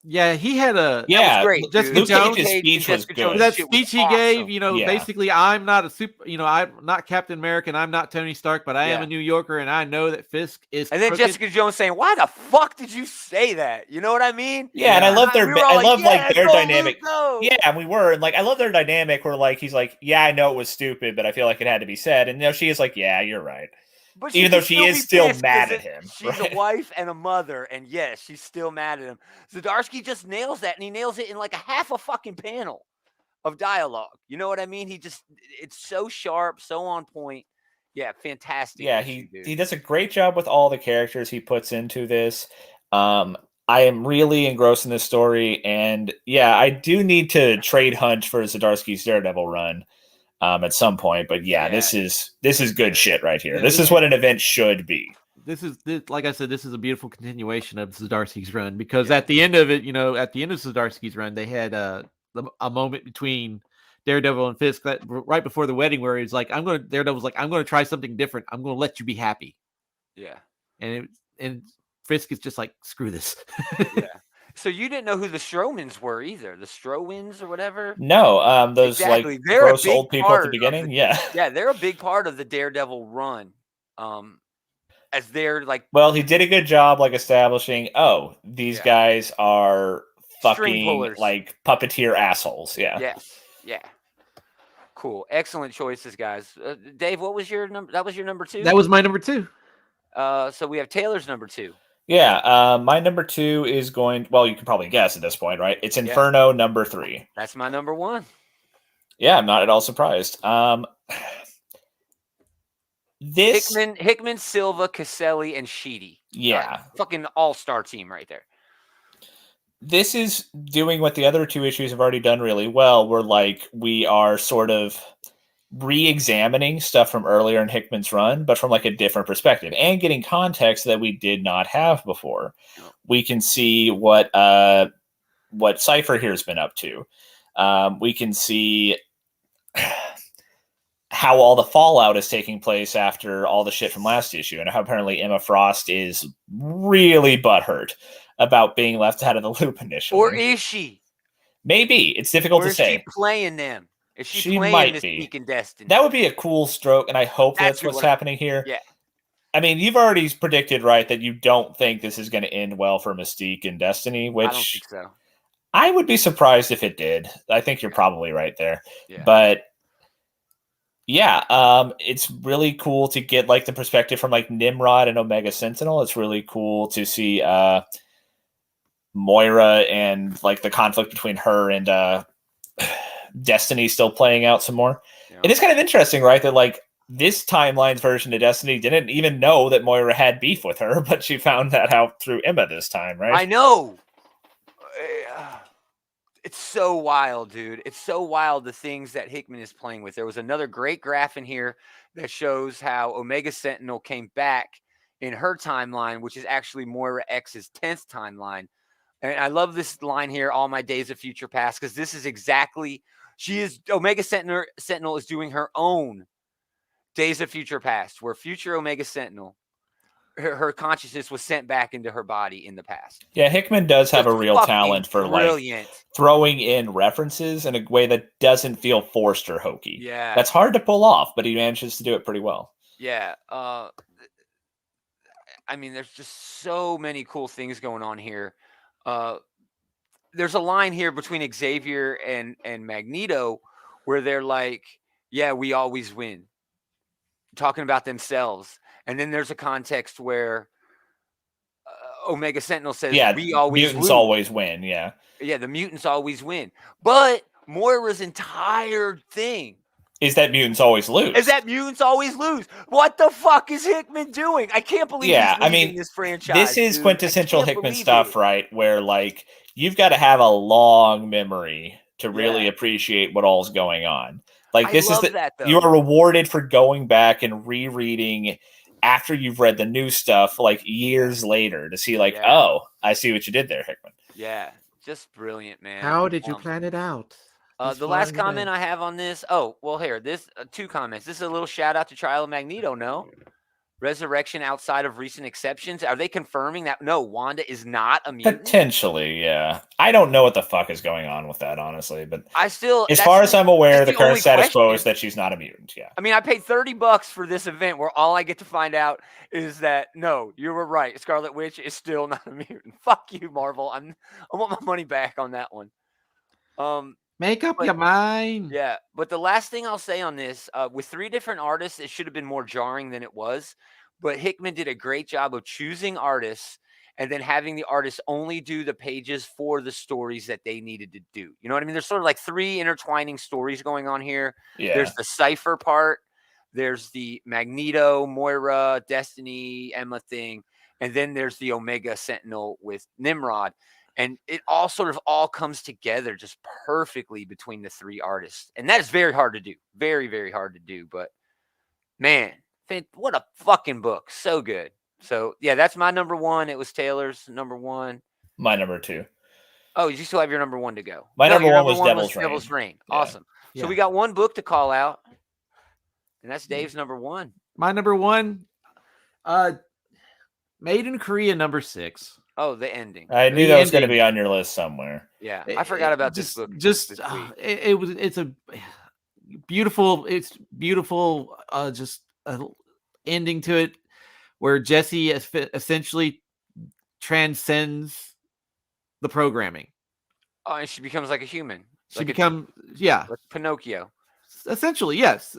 yeah, he had a that was great. Jessica Jones' speech was good. That speech he gave, you know, basically, I'm not a super, you know, I'm not Captain America, and I'm not Tony Stark, but I am a New Yorker, and I know that Fisk is. And then crooked. Jessica Jones saying, "Why the fuck did you say that?" You know what I mean? Yeah, and I love their, I love like their dynamic. Go. Yeah, we were, and like I love their dynamic where like he's like, yeah, I know it was stupid, but I feel like it had to be said, and you know she is like, yeah, you're right. But even though she is still mad at him. She's a wife and a mother, and yes, she's still mad at him. Zdarsky just nails that, and he nails it in like a half a fucking panel of dialogue. You know what I mean? It's so sharp, so on point. Yeah, fantastic. Yeah, he does a great job with all the characters he puts into this. I am really engrossed in this story, and yeah, I do need to trade hunt for Zdarsky's Daredevil run. At some point, but this is good shit right here. This is what an event should be. This like I said, this is a beautiful continuation of Zdarsky's run because at the end of it, you know, at the end of Zdarsky's run, they had a moment between Daredevil and Fisk right before the wedding where he's like, Daredevil's like, I'm going to try something different. I'm going to let you be happy. Yeah. And Fisk is just like, screw this. Yeah. So you didn't know who the Strowmans were either, the Strowins or whatever? No, those like gross old people at the beginning. Yeah, they're a big part of the Daredevil run. As they're like, well, he did a good job like establishing. Oh, these guys are fucking like puppeteer assholes. Yeah. Yes. Yeah. Cool. Excellent choices, guys. Dave, what was your number? That was your number 2. That was my number 2. So we have Taylor's number 2. Yeah, my number 2 is going. Well, you can probably guess at this point, right? It's Inferno number 3. That's my number 1. Yeah, I'm not at all surprised. This, Hickman, Silva, Caselli, and Sheedy. yeah, Fucking all-star team right there. this is doing what the other two issues have already done really well. Where like we are sort of re-examining stuff from earlier in Hickman's run, but from like a different perspective and getting context that we did not have before. No. We can see what Cypher here has been up to. We can see how all the fallout is taking place after all the shit from last issue, and how apparently Emma Frost is really butthurt about being left out of the loop initially. Or is she? Maybe. It's difficult to say. Is she playing them? Is she She playing might this be. Geek and Destiny? That would be a cool stroke, and I hope that's what's happening here. Yeah. I mean, you've already predicted, right, that you don't think this is going to end well for Mystique and Destiny, which I don't think so. I would be surprised if it did. I think you're probably right there. Yeah. But yeah, it's really cool to get like the perspective from like Nimrod and Omega Sentinel. It's really cool to see Moira and like the conflict between her and Destiny still playing out some more. Yeah. It is kind of interesting, right, that like this timeline's version of Destiny didn't even know that Moira had beef with her, but she found that out through Emma this time, right? I know. It's so wild, dude. It's so wild, the things that Hickman is playing with. There was another great graph in here that shows how Omega Sentinel came back in her timeline, which is actually Moira X's 10th timeline. And I love this line here, all my days of future past, because this is exactly, Omega Sentinel is doing her own days of future past, where future Omega Sentinel, her consciousness was sent back into her body in the past. Yeah, Hickman does have a real talent for brilliant. Like throwing in references in a way that doesn't feel forced or hokey. Yeah. That's hard to pull off, but he manages to do it pretty well. Yeah. I mean, there's just so many cool things going on here. There's a line here between Xavier and Magneto where they're like, yeah, we always win. Talking about themselves. And then there's a context where Omega Sentinel says, yeah, we always mutants always win. Yeah. Yeah, the mutants always win. But Moira's entire thing is that mutants always lose. What the fuck is Hickman doing? I can't believe he's leaving this franchise. This is quintessential Hickman stuff, right? Where like you've got to have a long memory to really appreciate what all's going on. Like this is you are rewarded for going back and rereading after you've read the new stuff like years later to see like, oh, I see what you did there, Hickman. Yeah, just brilliant, man. How did you plan it out? The last comment I have on this. Oh, well, here, this 2 comments. This is a little shout out to Trial of Magneto. No, resurrection outside of recent exceptions. Are they confirming that? No, Wanda is not a mutant. Potentially, yeah. I don't know what the fuck is going on with that, honestly. But I still, as far as I'm aware, the current status quo is that she's not a mutant. Yeah. I mean, I paid $30 for this event where all I get to find out is that no, you were right. Scarlet Witch is still not a mutant. Fuck you, Marvel. I want my money back on that one. Make up your mind. Yeah, but the last thing I'll say on this, with 3 different artists, it should have been more jarring than it was. But Hickman did a great job of choosing artists and then having the artists only do the pages for the stories that they needed to do. You know what I mean? There's sort of like 3 intertwining stories going on here. Yeah. There's the Cypher part. There's the Magneto, Moira, Destiny, Emma thing. And then there's the Omega Sentinel with Nimrod. And it all sort of all comes together just perfectly between the 3 artists. And that is very hard to do. Very, very hard to do. But, man, what a fucking book. So good. So, yeah, that's my number 1. It was Taylor's number 1. My number 2. Oh, you still have your number 1 to go. My number 1 was Devil's Reign. Yeah. Awesome. So we got 1 book to call out. And that's Dave's number 1. My number 1, Made in Korea, number 6. Oh, the ending. I knew that was going to be on your list somewhere. Yeah, I forgot about this book. It's a beautiful. It's beautiful. Just ending to it, where Jesse essentially transcends the programming. Oh, and she becomes like a human. Like Pinocchio. Essentially, yes.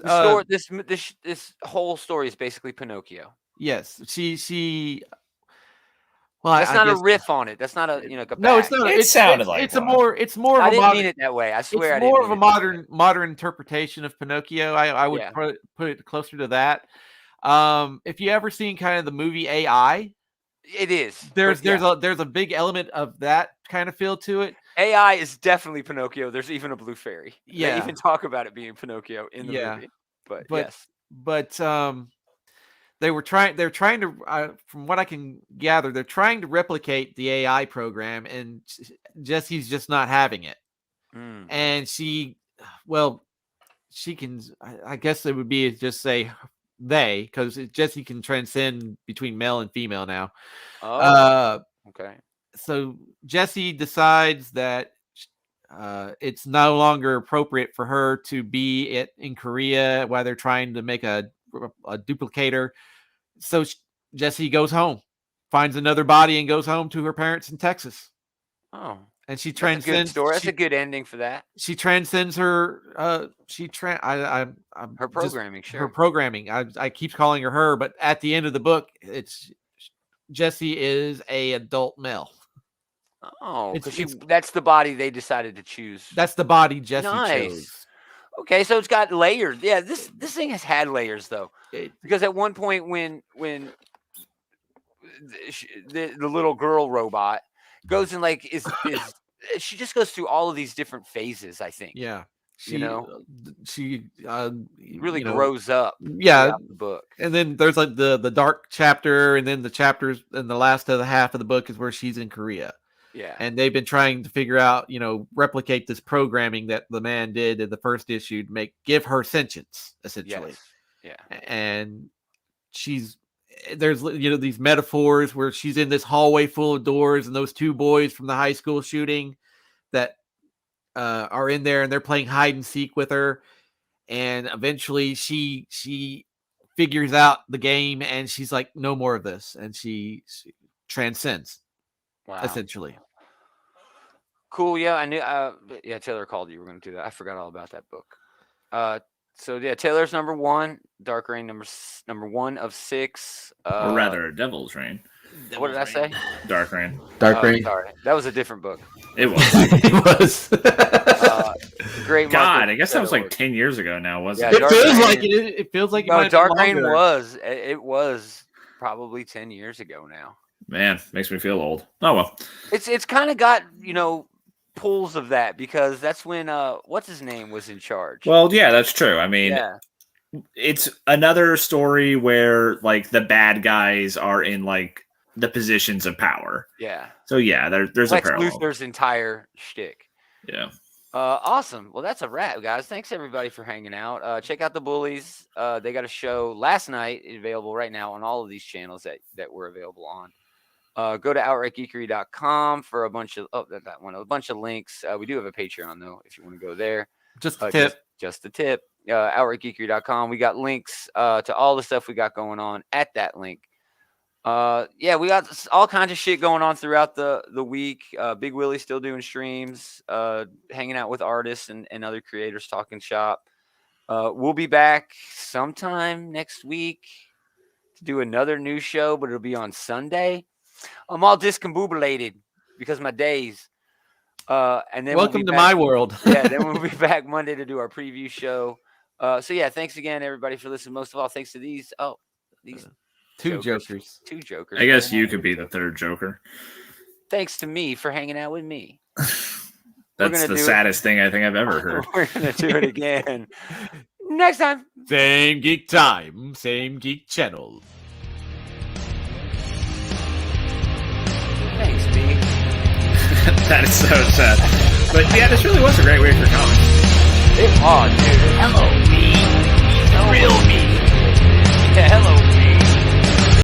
This whole story is basically Pinocchio. Yes, she Well, That's I not guess, a riff on it. That's not a like a. No, it's back. not. It sounded like it's a one. more. It's more of I a didn't modern. mean it that way. I swear, I It's didn't more of mean a it that way. modern interpretation of Pinocchio. I would Yeah. put it closer to that. If you ever seen kind of the movie AI, It is. there's but yeah. there's a big element of that kind of feel to it. AI is definitely Pinocchio. There's even a blue fairy. Yeah. They even talk about it being Pinocchio in the Yeah. movie. But yes. But they're trying to from what I can gather, they're trying to replicate the AI program, and Jesse's just not having it. Mm. And she can, I guess it would be just say they, because Jesse can transcend between male and female now. Oh, okay. So Jesse decides that it's no longer appropriate for her to be in Korea while they're trying to make a duplicator. So Jesse goes home, finds another body, and goes home to her parents in Texas. Oh, and she that's a good transcends. story. That's a good ending for that. She transcends her. Her programming. Sure. Her programming. I keep calling her, but at the end of the book, it's Jesse is a adult male. Oh, because that's the body they decided to choose. That's the body Jesse Nice. chose. Okay, so it's got layers. Yeah, this thing has had layers though, because at one point when the little girl robot goes and like is she just goes through all of these different phases. I think. Yeah. She really you know, grows up. Yeah. The book. And then there's like the dark chapter, and then the chapters and the last of the half of the book is where she's in Korea. Yeah. And they've been trying to figure out, replicate this programming that the man did in the first issue to give her sentience, essentially. Yes. Yeah. And there's these metaphors where she's in this hallway full of doors, and those two boys from the high school shooting that are in there, and they're playing hide and seek with her. And eventually she figures out the game, and she's like, no more of this. And she transcends. Wow. Essentially. Cool. Yeah, I knew. Taylor called you. We're going to do that. I forgot all about that book. So yeah, Taylor's number one. Dark Reign number 1 of 6. Or rather, Devil's Reign. What did I say? Dark Reign. Dark Reign. Sorry, that was a different book. It was. It was. Great. God, I guess that was like 10 years ago now, wasn't Yeah, it? It feels like it. It feels like no. Dark Reign was. It was probably 10 years ago now. Man, makes me feel old. Oh well. It's kind of got pulls of that, because that's when what's his name was in charge. Well, yeah, that's true. I mean, it's another story where like the bad guys are in like the positions of power. Yeah. So yeah, there's Lex a parallel. Luthor's entire shtick. Yeah. Awesome. Well, that's a wrap, guys. Thanks everybody for hanging out. Check out the Bullies. They got a show last night, available right now on all of these channels that we're available on. Go to outrightgeekery.com for a bunch of a bunch of links. We do have a Patreon though, if you want to go there. Just a tip. Just a tip. Outrightgeekery.com. We got links to all the stuff we got going on at that link. We got all kinds of shit going on throughout the week. Big Willie's still doing streams, hanging out with artists and other creators, talking shop. We'll be back sometime next week to do another new show, but it'll be on Sunday. I'm all discombobulated because of my days. And then welcome to my world. Then we'll be back Monday to do our preview show. Thanks again, everybody, for listening. Most of all, thanks to these two jokers. Two jokers. I guess you could be the third Joker. Thanks to me for hanging out with me. That's the saddest thing I think I've ever heard. We're going to do it again next time. Same geek time, same geek channel. Thanks, B. That is so sad. But yeah, this really was a great week for comics. Dude. Hello, B. Real B. Yeah, hello,